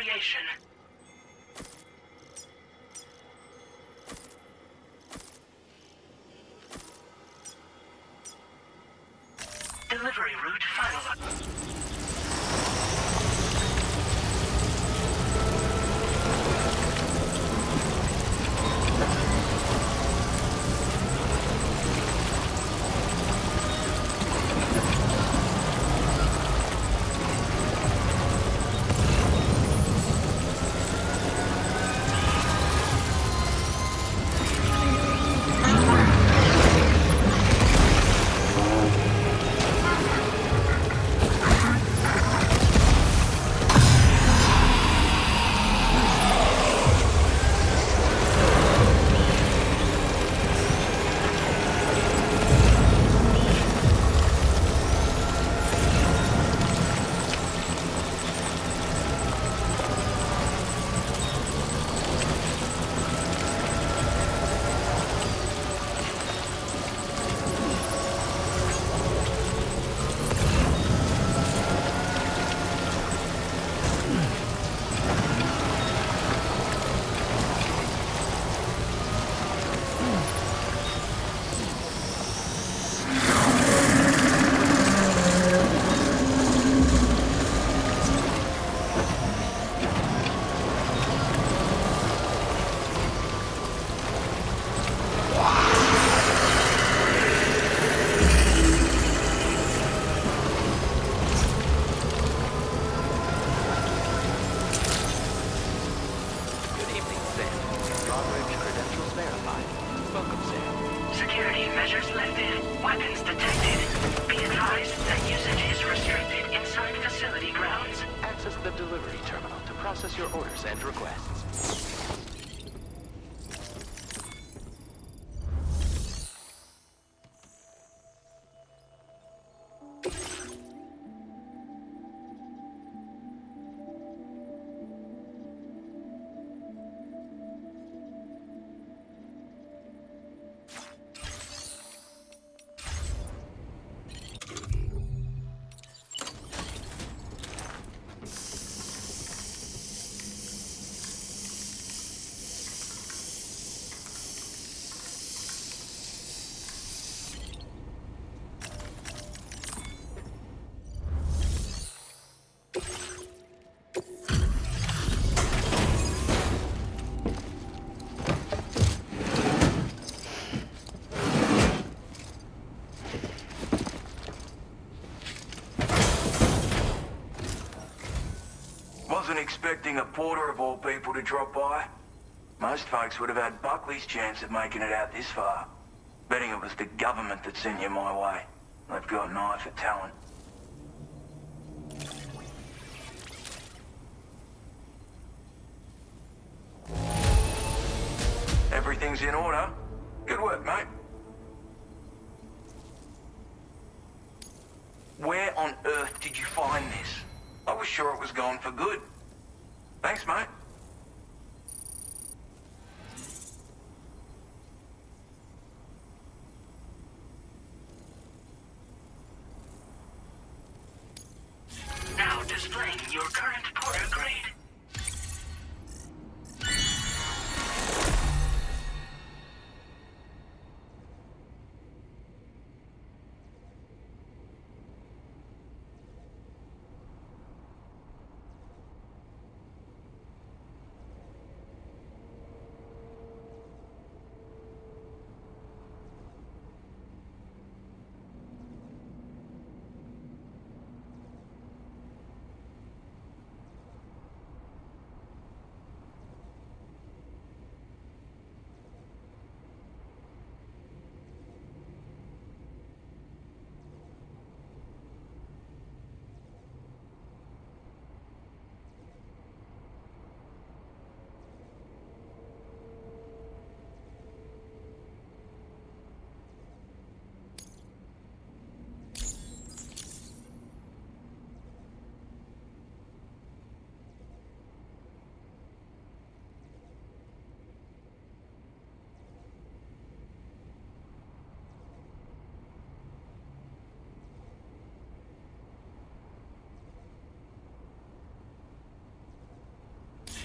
creation. Delivery route finalized. Good evening, Sam. Drawbridge credentials verified. Welcome, Sam. Security measures lifted. Weapons detected. Be advised that usage is restricted inside facility grounds. Access the delivery terminal to process your orders and requests. Wasn't expecting a porter of all people to drop by. Most folks would have had Buckley's chance of making it out this far. Betting it was the government that sent you my way. They've got an eye for talent. Everything's in order. Good work, mate. Where on earth did you find this? I was sure it was gone for good. Thanks, mate. Now displaying your current porter grade.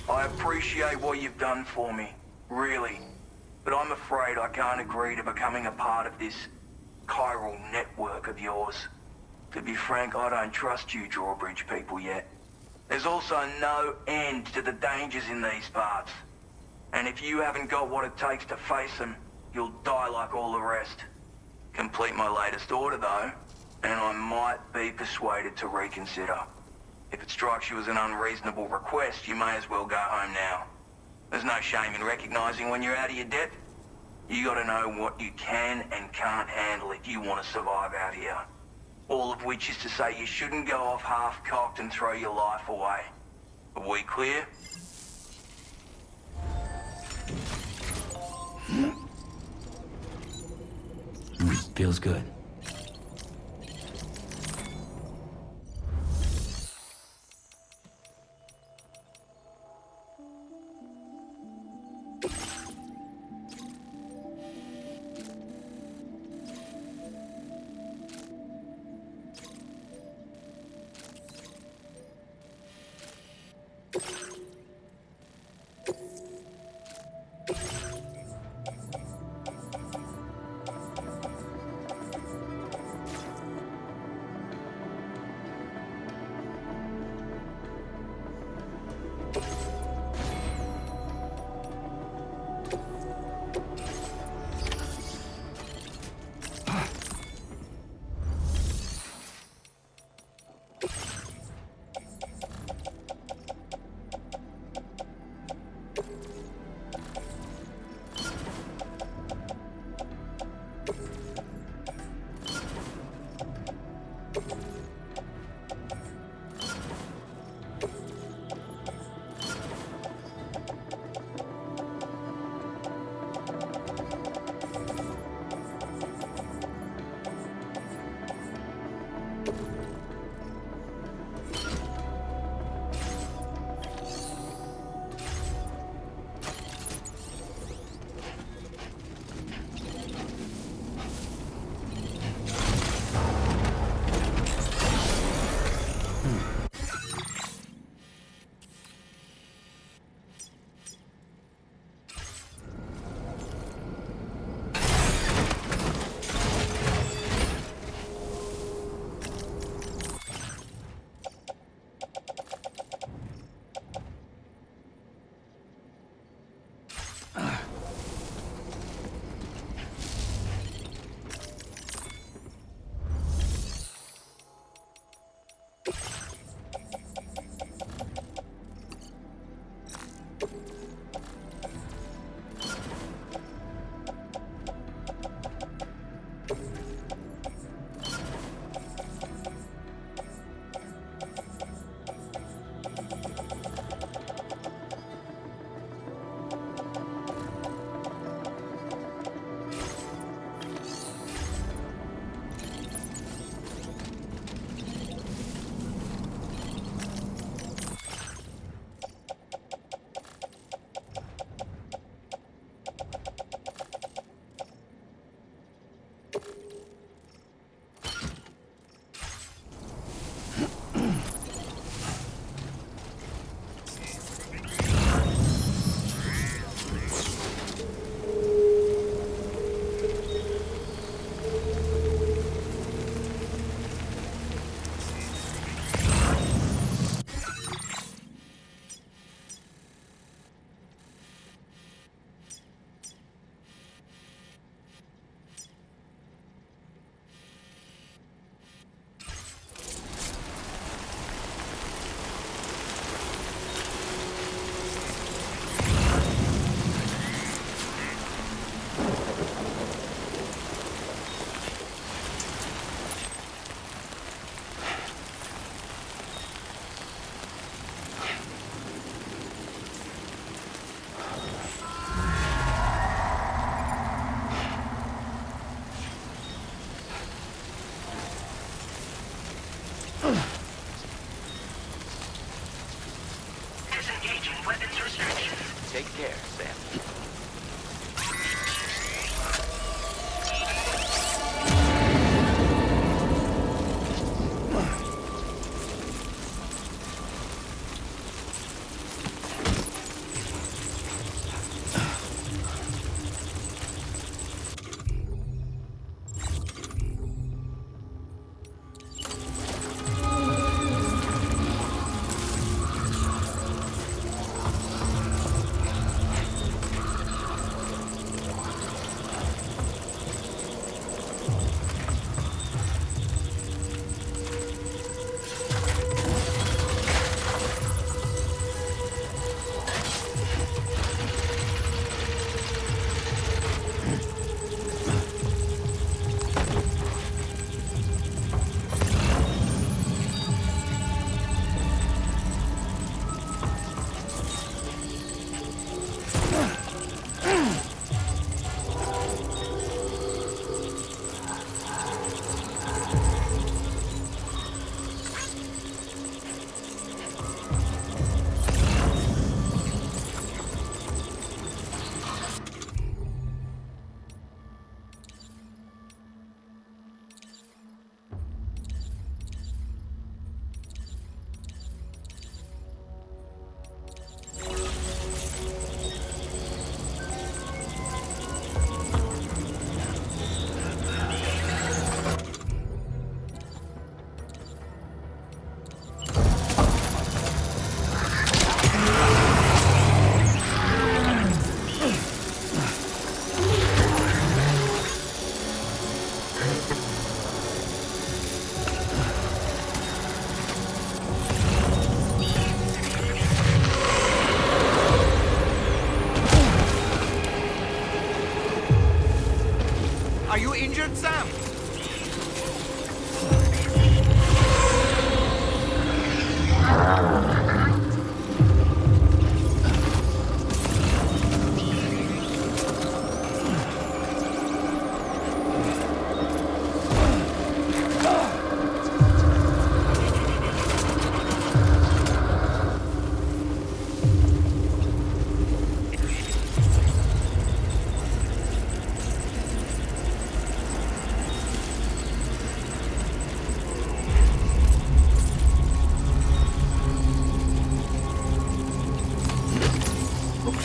I appreciate what you've done for me, really. But I'm afraid I can't agree to becoming a part of this chiral network of yours. To be frank, I don't trust you drawbridge people yet. There's also no end to the dangers in these parts. And if you haven't got what it takes to face them, you'll die like all the rest. Complete my latest order though, and I might be persuaded to reconsider. If it strikes you as an unreasonable request, you may as well go home now. There's no shame in recognizing when you're out of your depth. You gotta know what you can and can't handle if you want to survive out here. All of which is to say you shouldn't go off half-cocked and throw your life away. Are we clear? Feels good.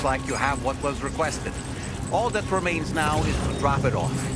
Looks like you have what was requested. All that remains now is to drop it off.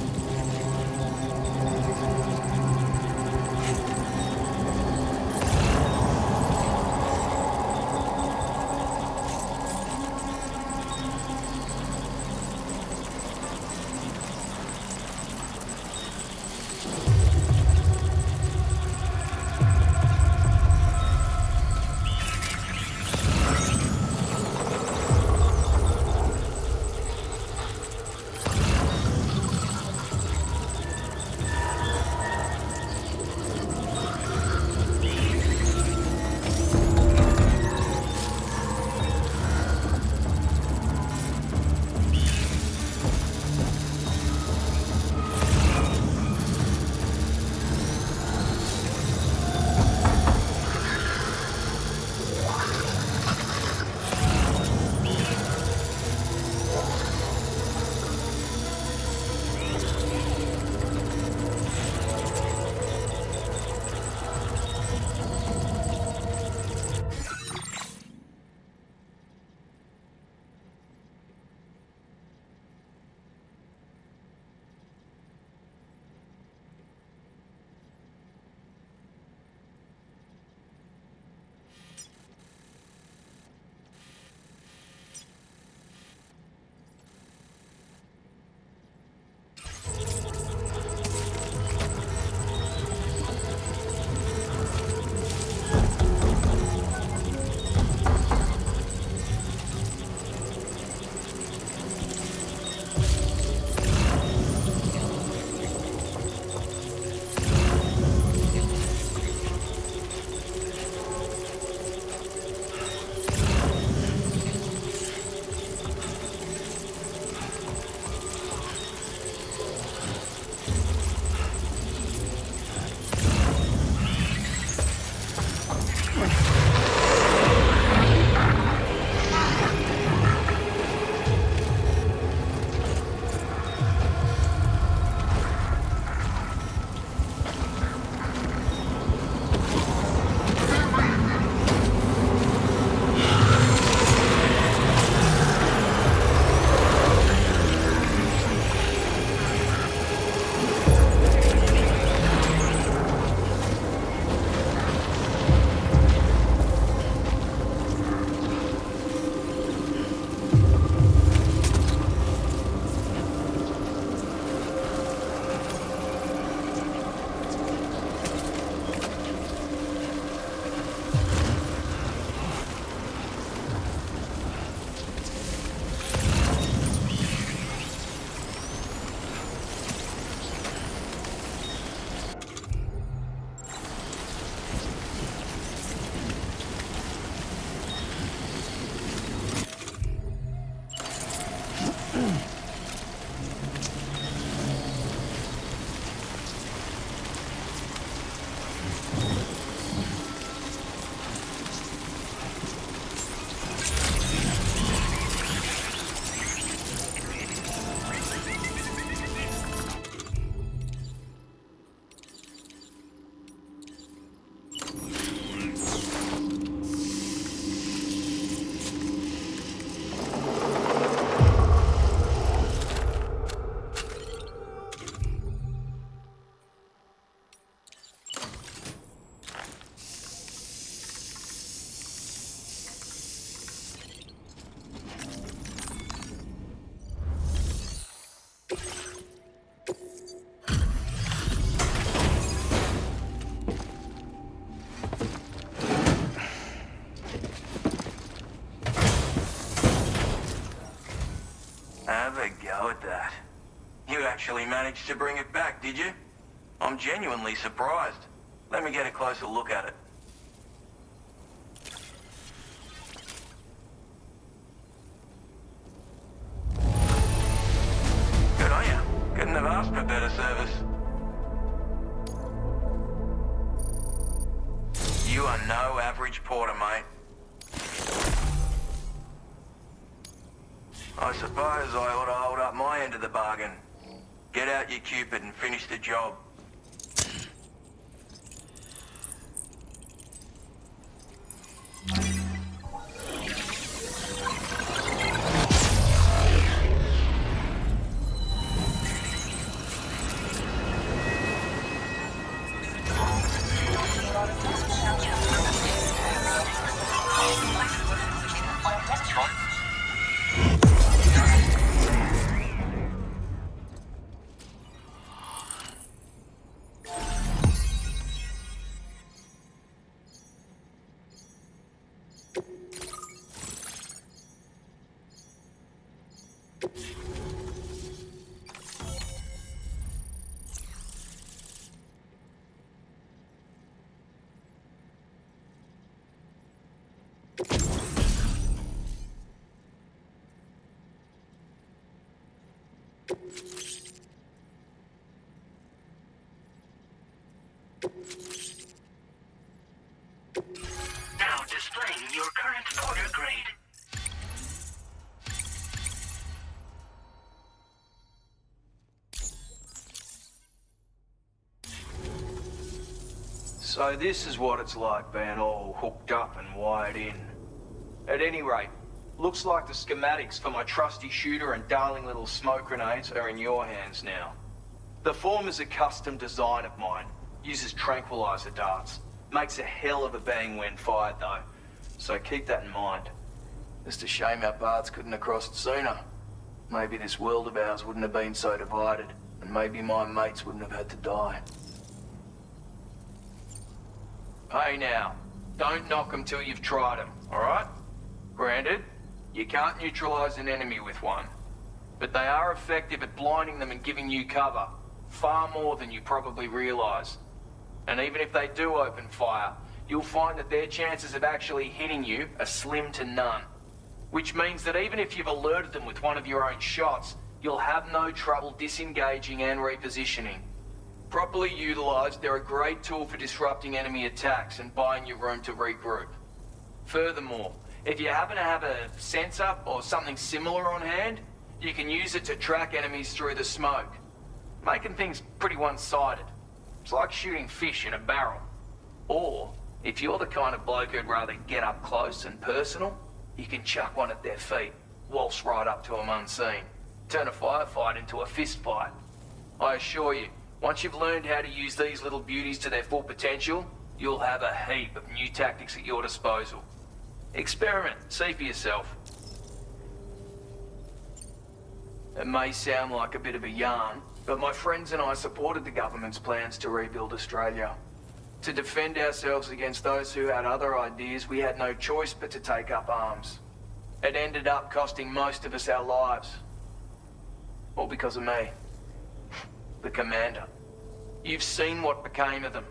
Have a go at that. You actually managed to bring it back, did you? I'm genuinely surprised. Let me get a closer look at it. Good on you. Couldn't have asked for better service. You are no average porter, mate. I suppose I ought to hold up my end of the bargain. Get out your Cupid and finish the job. Now displaying your current order grade. So this is what it's like being all hooked up and wired in. At any rate, looks like the schematics for my trusty shooter and darling little smoke grenades are in your hands now. The form is a custom design of mine, uses tranquilizer darts. Makes a hell of a bang when fired though, so keep that in mind. Just a shame our paths couldn't have crossed sooner. Maybe this world of ours wouldn't have been so divided, and maybe my mates wouldn't have had to die. Hey now, don't knock them till you've tried them, alright? Granted, you can't neutralize an enemy with one, but they are effective at blinding them and giving you cover, far more than you probably realize. And even if they do open fire, you'll find that their chances of actually hitting you are slim to none. Which means that even if you've alerted them with one of your own shots, you'll have no trouble disengaging and repositioning. Properly utilized, they're a great tool for disrupting enemy attacks and buying you room to regroup. Furthermore, if you happen to have a sensor or something similar on hand, you can use it to track enemies through the smoke, making things pretty one-sided. It's like shooting fish in a barrel. Or, if you're the kind of bloke who'd rather get up close and personal, you can chuck one at their feet, waltz right up to them unseen, turn a firefight into a fist fight. I assure you, once you've learned how to use these little beauties to their full potential, you'll have a heap of new tactics at your disposal. Experiment, see for yourself. It may sound like a bit of a yarn, but my friends and I supported the government's plans to rebuild Australia. To defend ourselves against those who had other ideas, we had no choice but to take up arms. It ended up costing most of us our lives. All because of me. The commander. You've seen what became of them.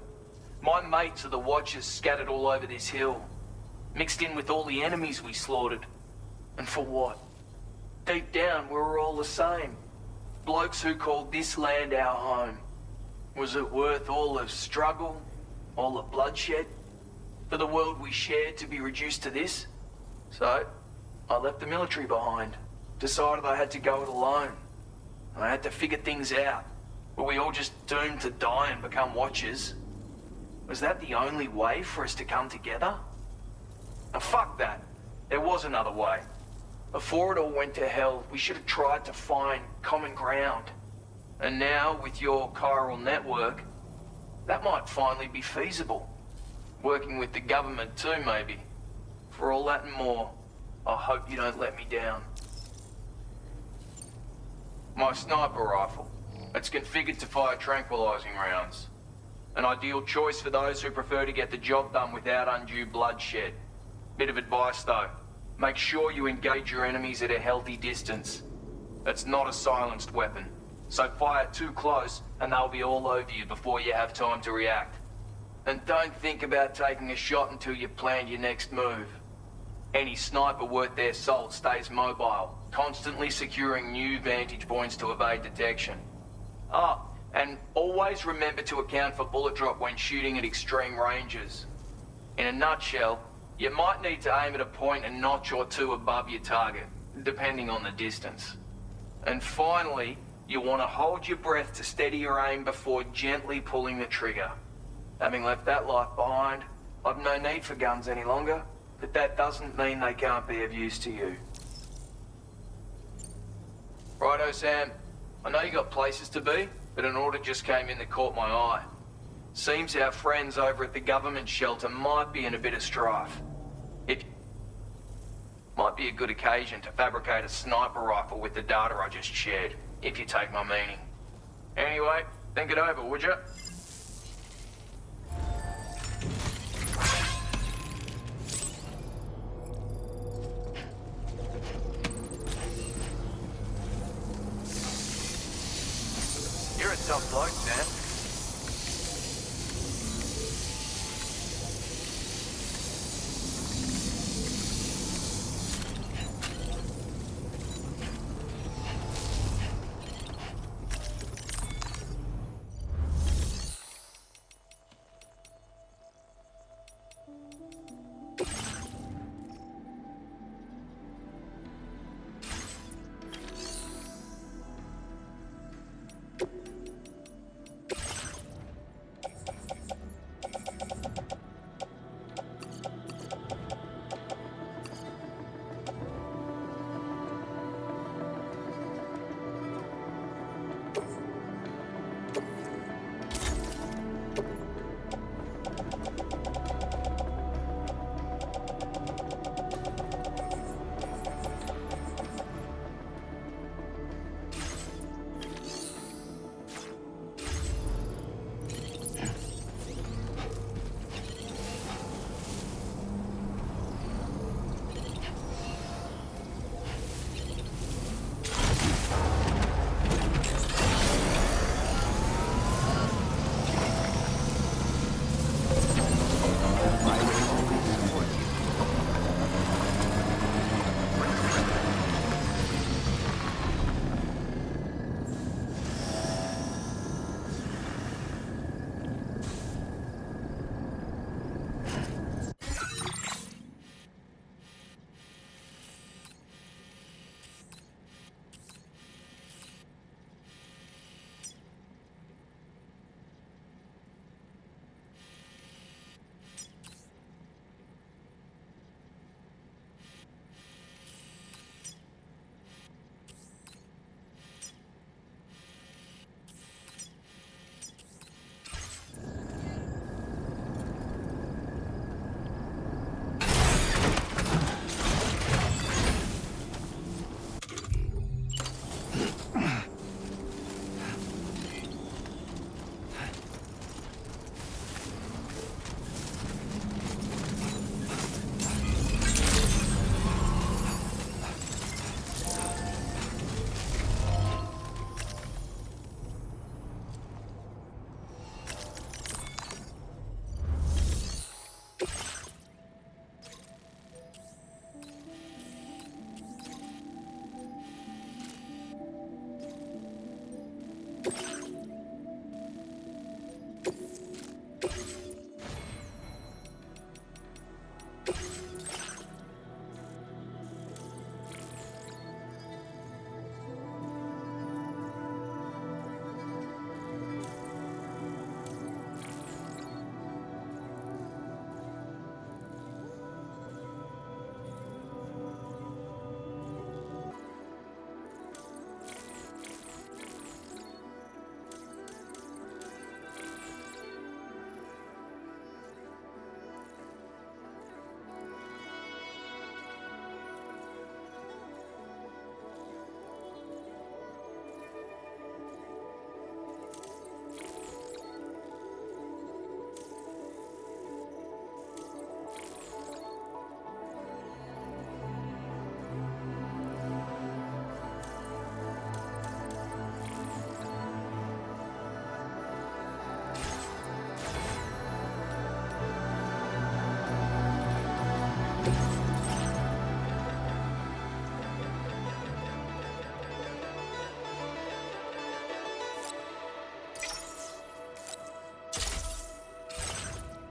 My mates are the Watchers scattered all over this hill. Mixed in with all the enemies we slaughtered. And for what? Deep down, we were all the same. Blokes who called this land our home. Was it worth all the struggle, all the bloodshed, for the world we shared to be reduced to this? So, I left the military behind. Decided I had to go it alone. I had to figure things out. Were we all just doomed to die and become Watchers? Was that the only way for us to come together? Now fuck that. There was another way. Before it all went to hell, we should have tried to find common ground. And now, with your chiral network, that might finally be feasible. Working with the government too, maybe. For all that and more, I hope you don't let me down. My sniper rifle. It's configured to fire tranquilizing rounds. An ideal choice for those who prefer to get the job done without undue bloodshed. Bit of advice though. Make sure you engage your enemies at a healthy distance. It's not a silenced weapon, so fire too close and they'll be all over you before you have time to react. And don't think about taking a shot until you've planned your next move. Any sniper worth their salt stays mobile, constantly securing new vantage points to evade detection. And always remember to account for bullet drop when shooting at extreme ranges. In a nutshell, you might need to aim at a point a notch or two above your target, depending on the distance. And finally, you want to hold your breath to steady your aim before gently pulling the trigger. Having left that life behind, I've no need for guns any longer, but that doesn't mean they can't be of use to you. Righto, Sam. I know you got places to be, but an order just came in that caught my eye. Seems our friends over at the government shelter might be in a bit of strife. It might be a good occasion to fabricate a sniper rifle with the data I just shared, if you take my meaning. Anyway, think it over, would you? You're a tough bloke, Sam.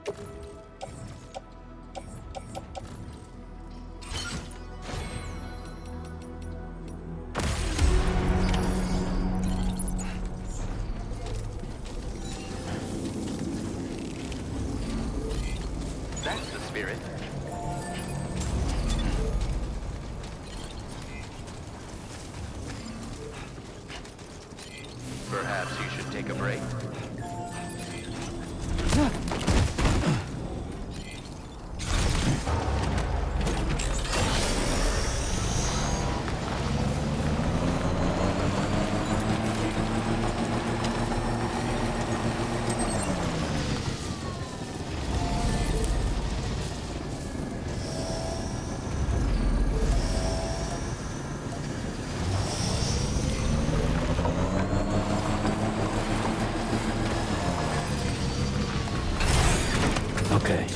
That's the spirit. Perhaps you should take a break. Okay.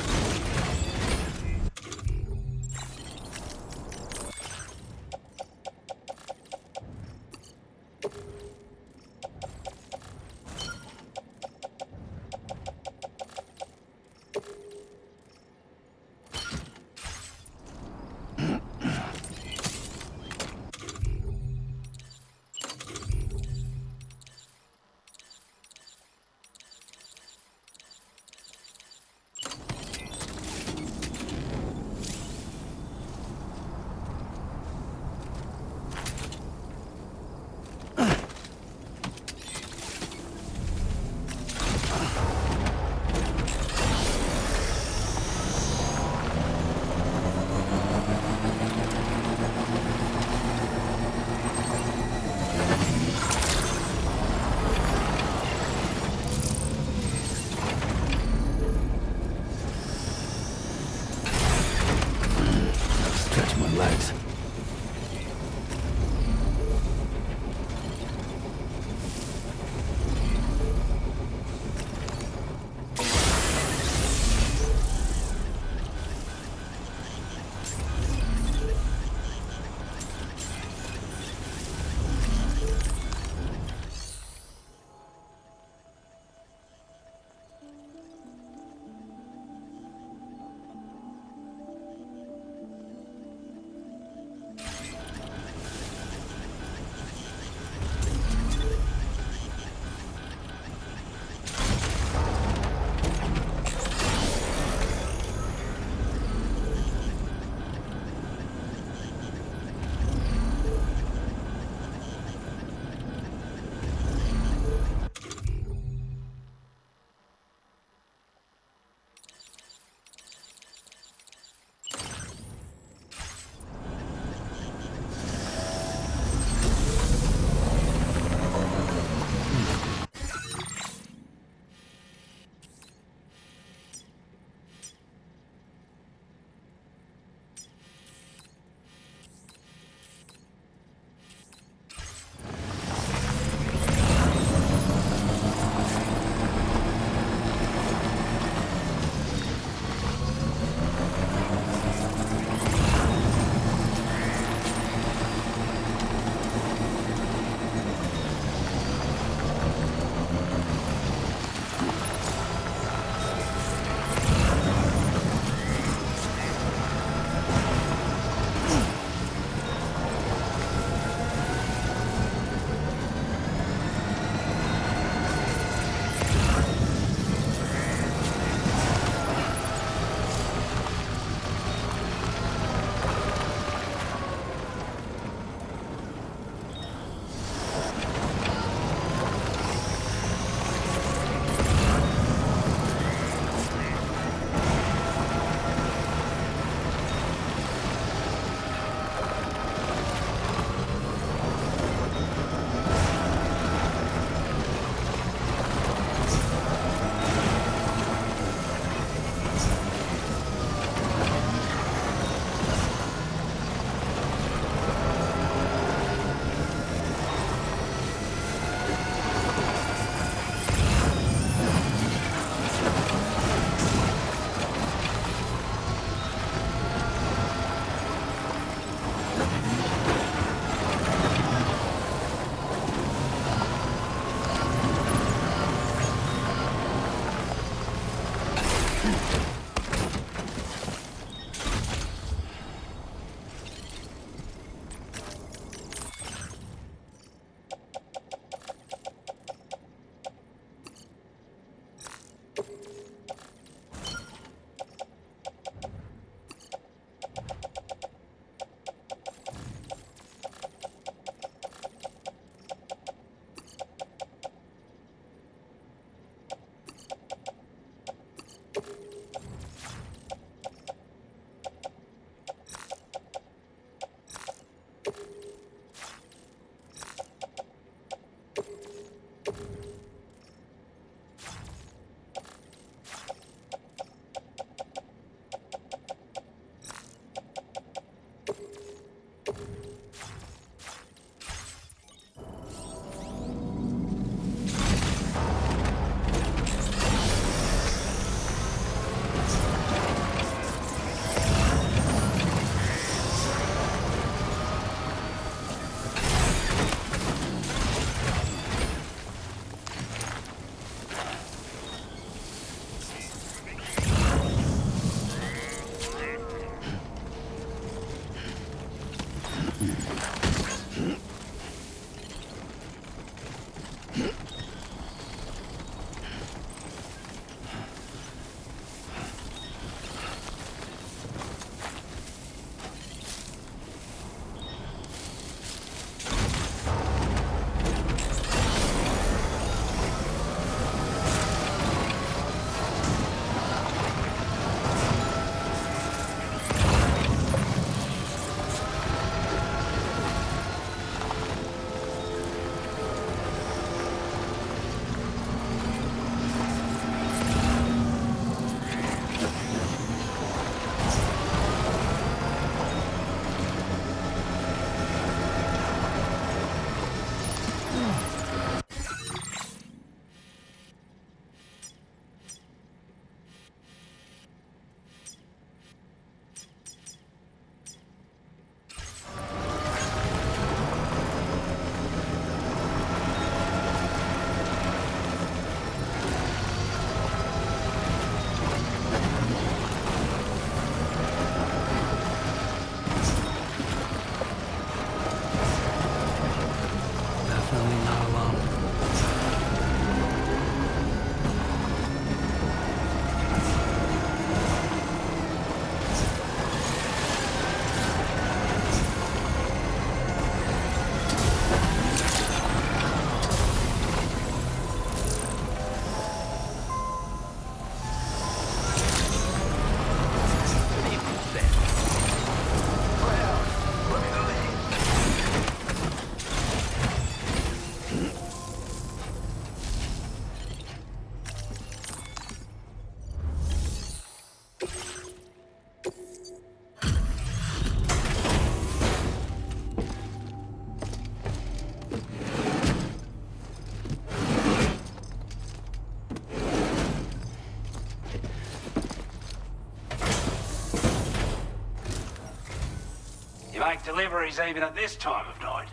You make deliveries even at this time of night.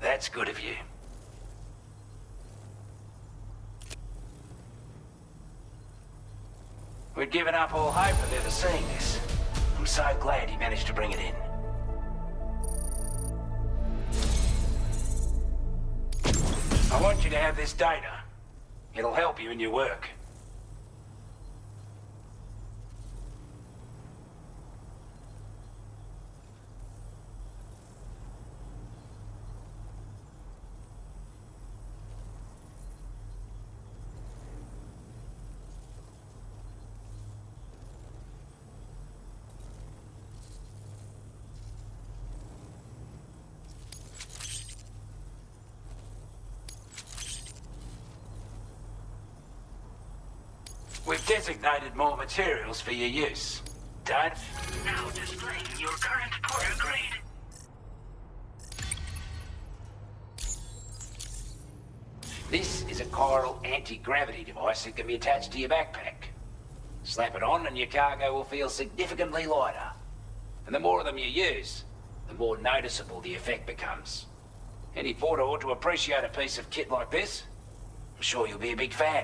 That's good of you. We'd given up all hope of ever seeing this. I'm so glad he managed to bring it in. I want you to have this data. It'll help you in your work. We've designated more materials for your use. Don't? Now displaying your current porter grade. This is a chiral anti-gravity device that can be attached to your backpack. Slap it on and your cargo will feel significantly lighter. And the more of them you use, the more noticeable the effect becomes. Any porter ought to appreciate a piece of kit like this. I'm sure you'll be a big fan.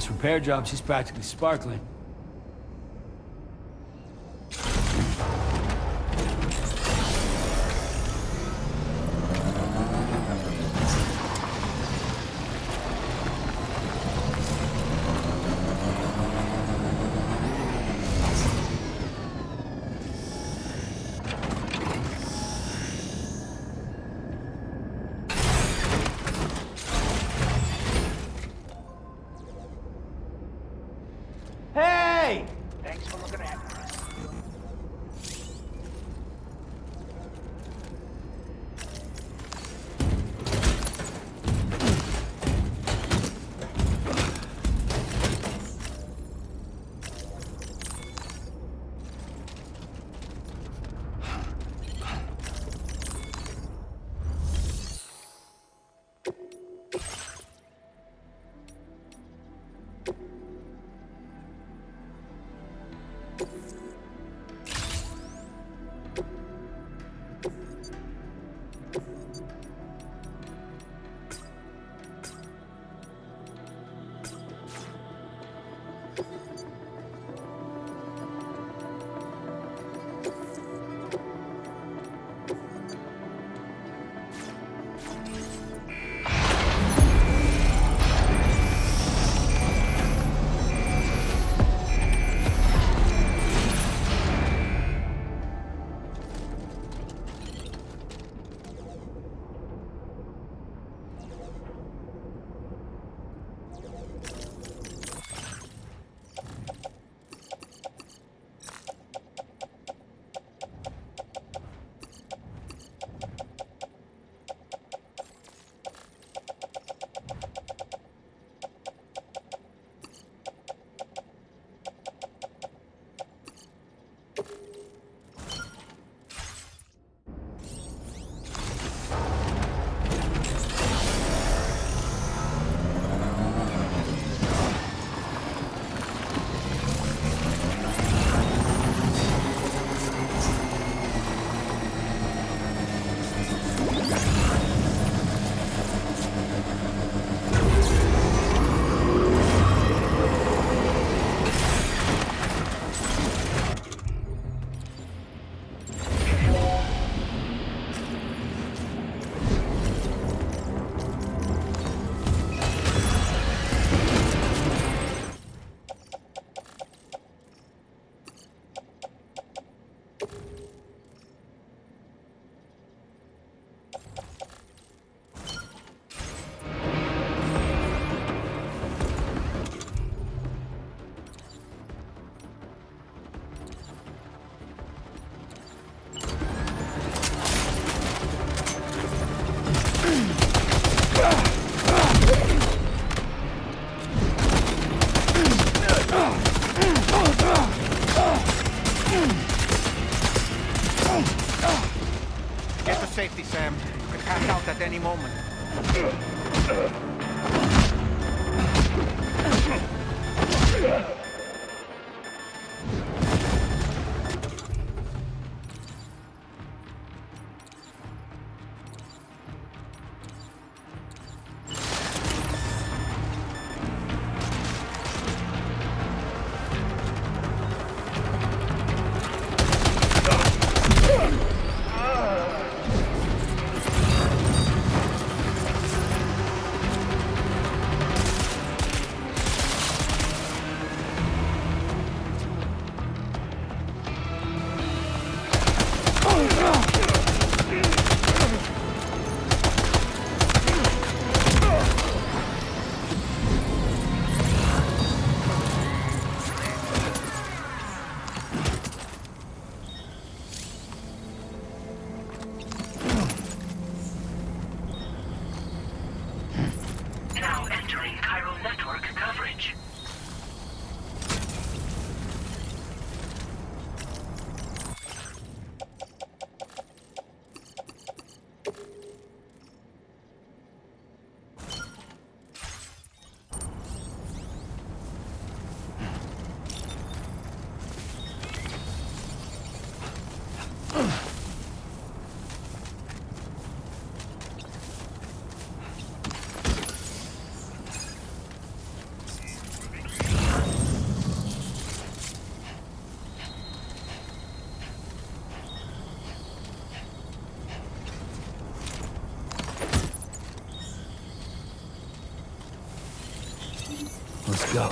Repair job, she's practically sparkling. Hey! to safety, Sam. You can pass out at any moment. Now entering chiral network coverage. Let's go.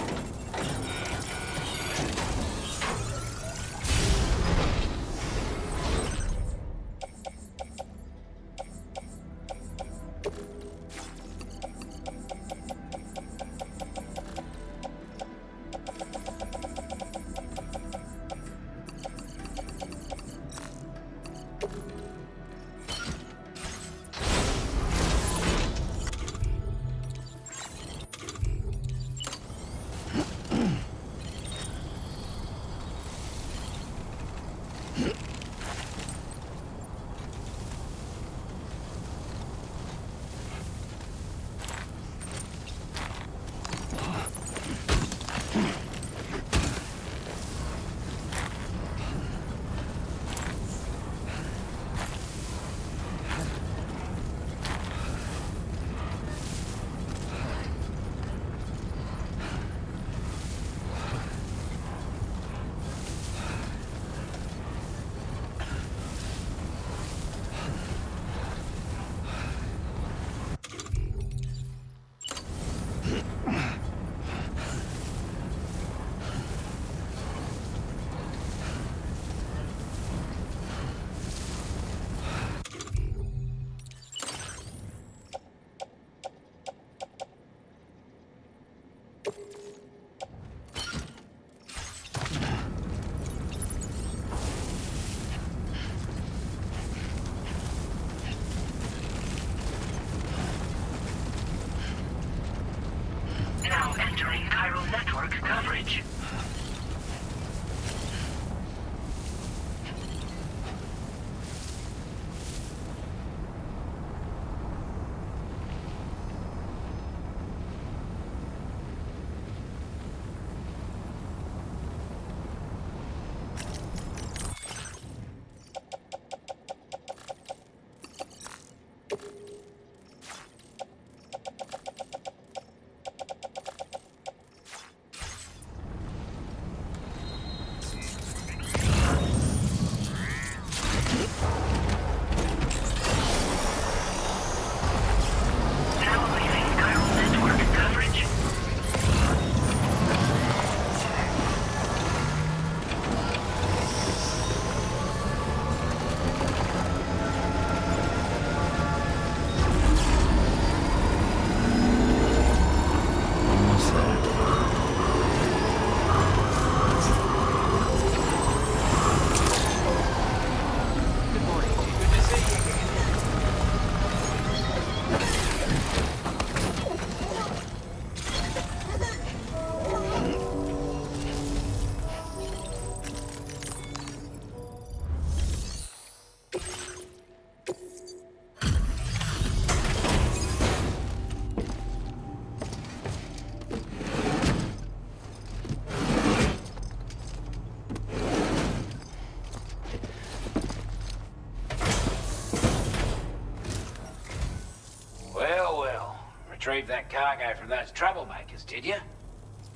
retrieve that cargo from those troublemakers, did you?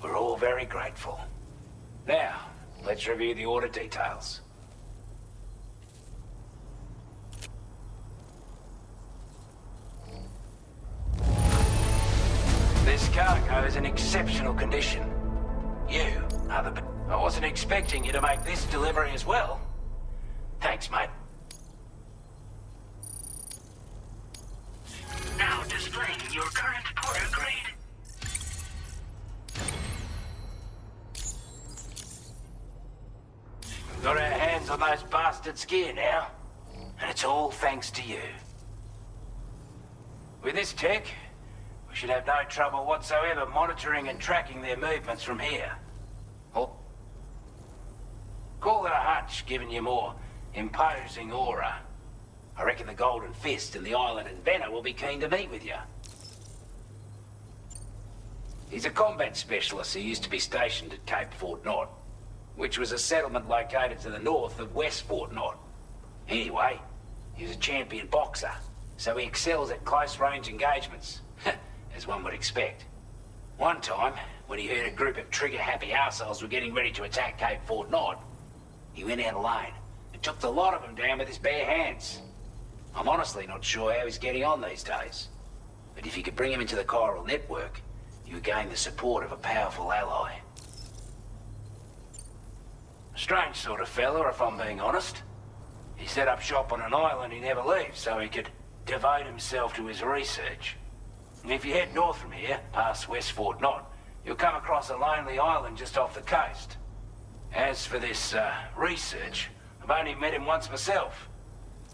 We're all very grateful. Now, let's review the order details. This cargo is in exceptional condition. You are the... I wasn't expecting you to make this delivery as well. Thanks, mate. Now displaying your current porter grade. We've got our hands on those bastards' gear now, and it's all thanks to you. With this tech, we should have no trouble whatsoever monitoring and tracking their movements from here. Or call it a hunch, giving you more imposing aura. I reckon the Golden Fist and the Island Inventor will be keen to meet with you. He's a combat specialist who used to be stationed at Cape Fort Knot, which was a settlement located to the north of West Fort Knot. Anyway, he was a champion boxer, so he excels at close-range engagements, as one would expect. One time, when he heard a group of trigger-happy arseholes were getting ready to attack Cape Fort Knot, he went out alone and took the lot of them down with his bare hands. I'm honestly not sure how he's getting on these days. But if you could bring him into the chiral network, you would gain the support of a powerful ally. A strange sort of fella, if I'm being honest. He set up shop on an island he never leaves so he could devote himself to his research. And if you head north from here, past West Fort Knot, you'll come across a lonely island just off the coast. As for this, research, I've only met him once myself.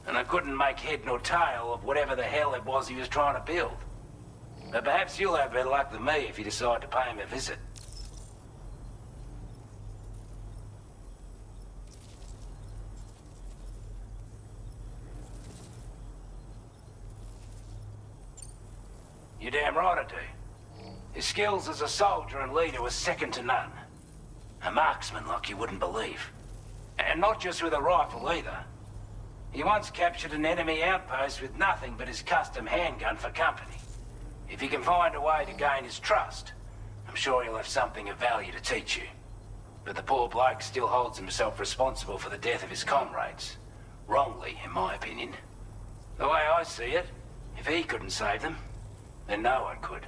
And I couldn't make head nor tail of whatever the hell it was he was trying to build. But perhaps you'll have better luck than me if you decide to pay him a visit. You're damn right I do. His skills as a soldier and leader were second to none. A marksman like you wouldn't believe. And not just with a rifle either. He once captured an enemy outpost with nothing but his custom handgun for company. If you can find a way to gain his trust, I'm sure he'll have something of value to teach you. But the poor bloke still holds himself responsible for the death of his comrades. Wrongly, in my opinion. The way I see it, if he couldn't save them, then no one could.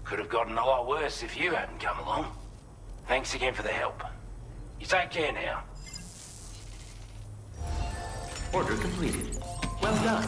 Could have gotten a lot worse if you hadn't come along. Thanks again for the help. You take care now. Order completed. Well done.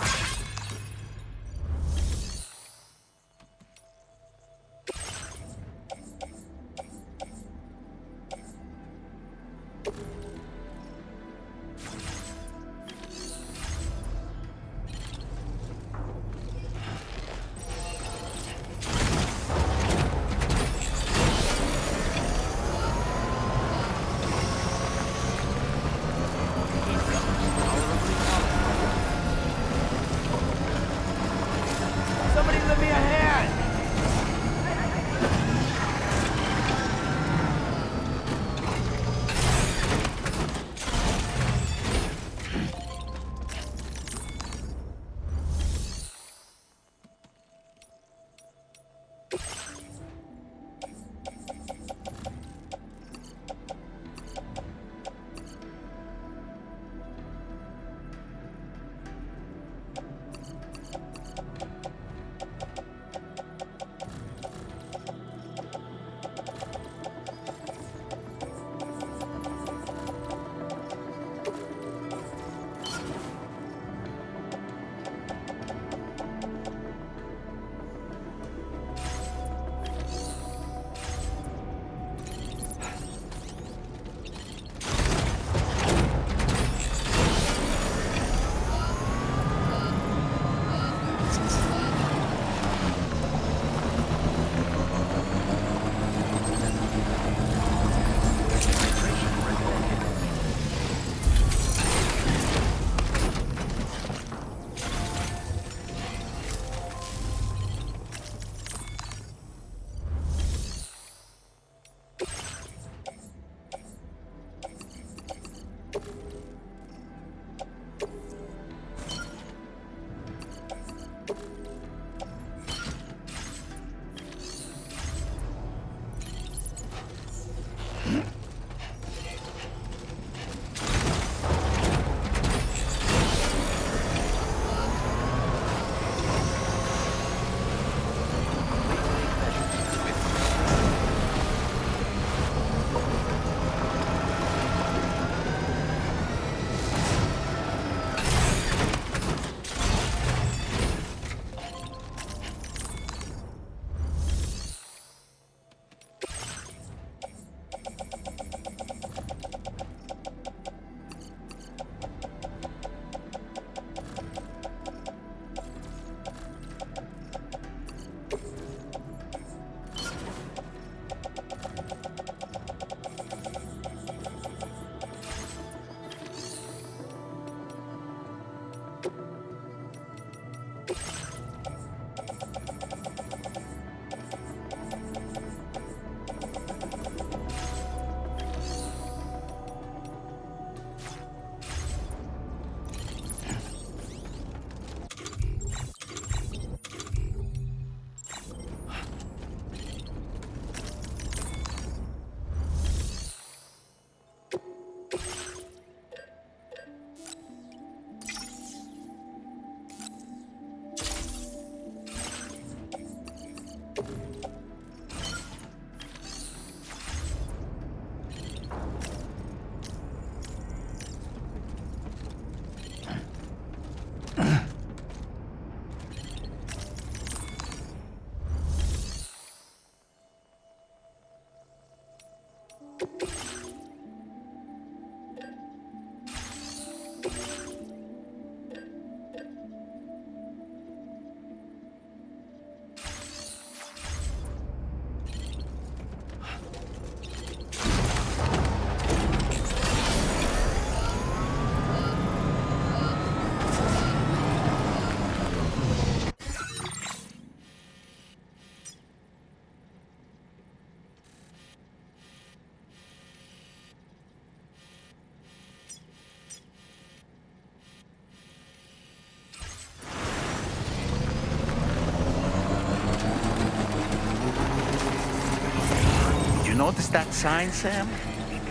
Notice that sign, Sam?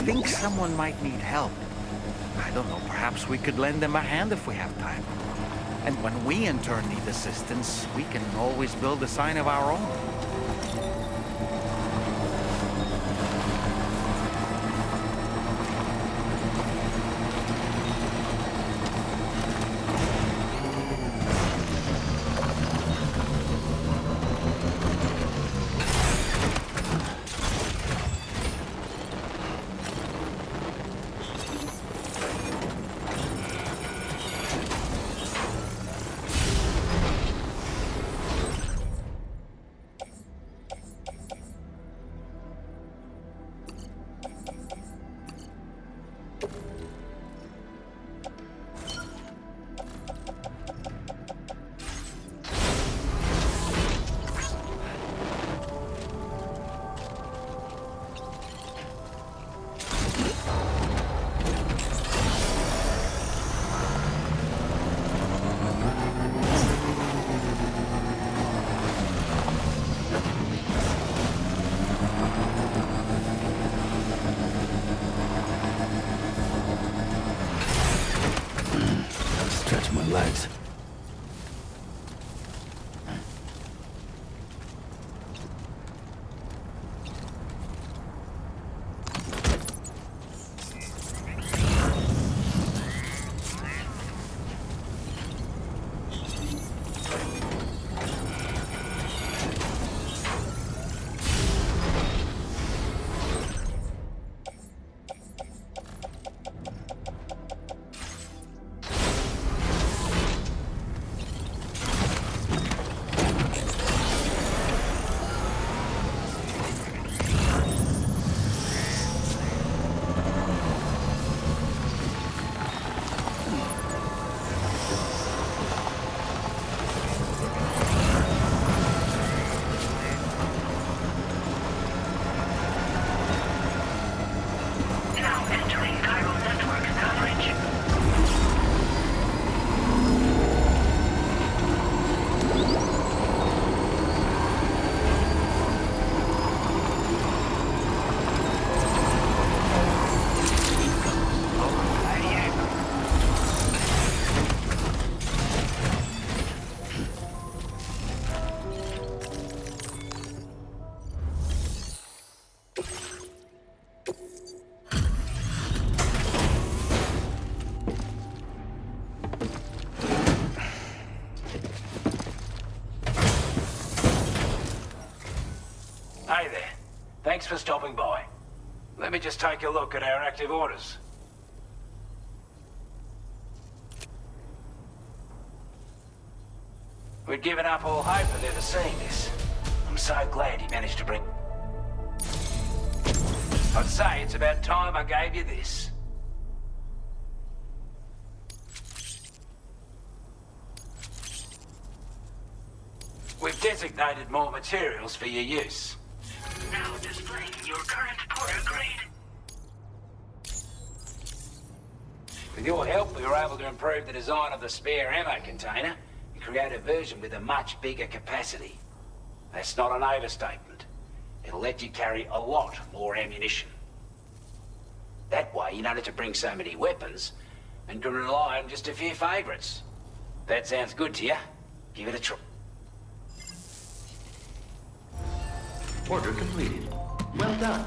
Think someone might need help. I don't know, perhaps we could lend them a hand if we have time. And when we in turn need assistance, we can always build a sign of our own. Stretch my legs. Now entering chiral network coverage. Hey there. Thanks for stopping by. Let me just take a look at our active orders. We'd given up all hope of ever seeing this. I'm so glad he managed to bring... I'd say it's about time I gave you this. We've designated more materials for your use. Now displaying your current porter grade. With your help, we were able to improve the design of the spare ammo container and create a version with a much bigger capacity. That's not an overstatement. It'll let you carry a lot more ammunition. That way, you don't have to bring so many weapons and can rely on just a few favorites. That sounds good to you? Give it a try. Order completed. Well done.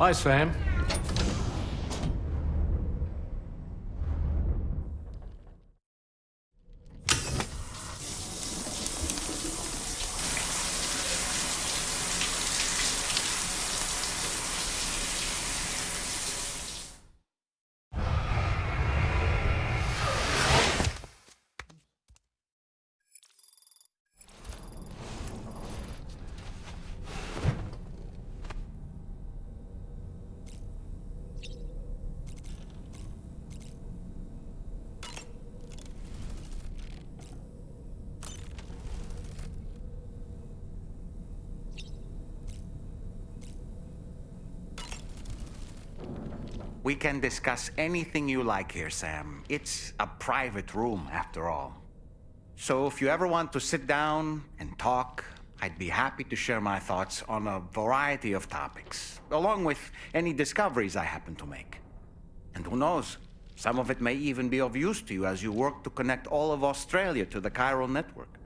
Hi, Sam. We can discuss anything you like here, Sam. It's a private room, after all. So if you ever want to sit down and talk, I'd be happy to share my thoughts on a variety of topics, along with any discoveries I happen to make. And who knows, some of it may even be of use to you as you work to connect all of Australia to the chiral network.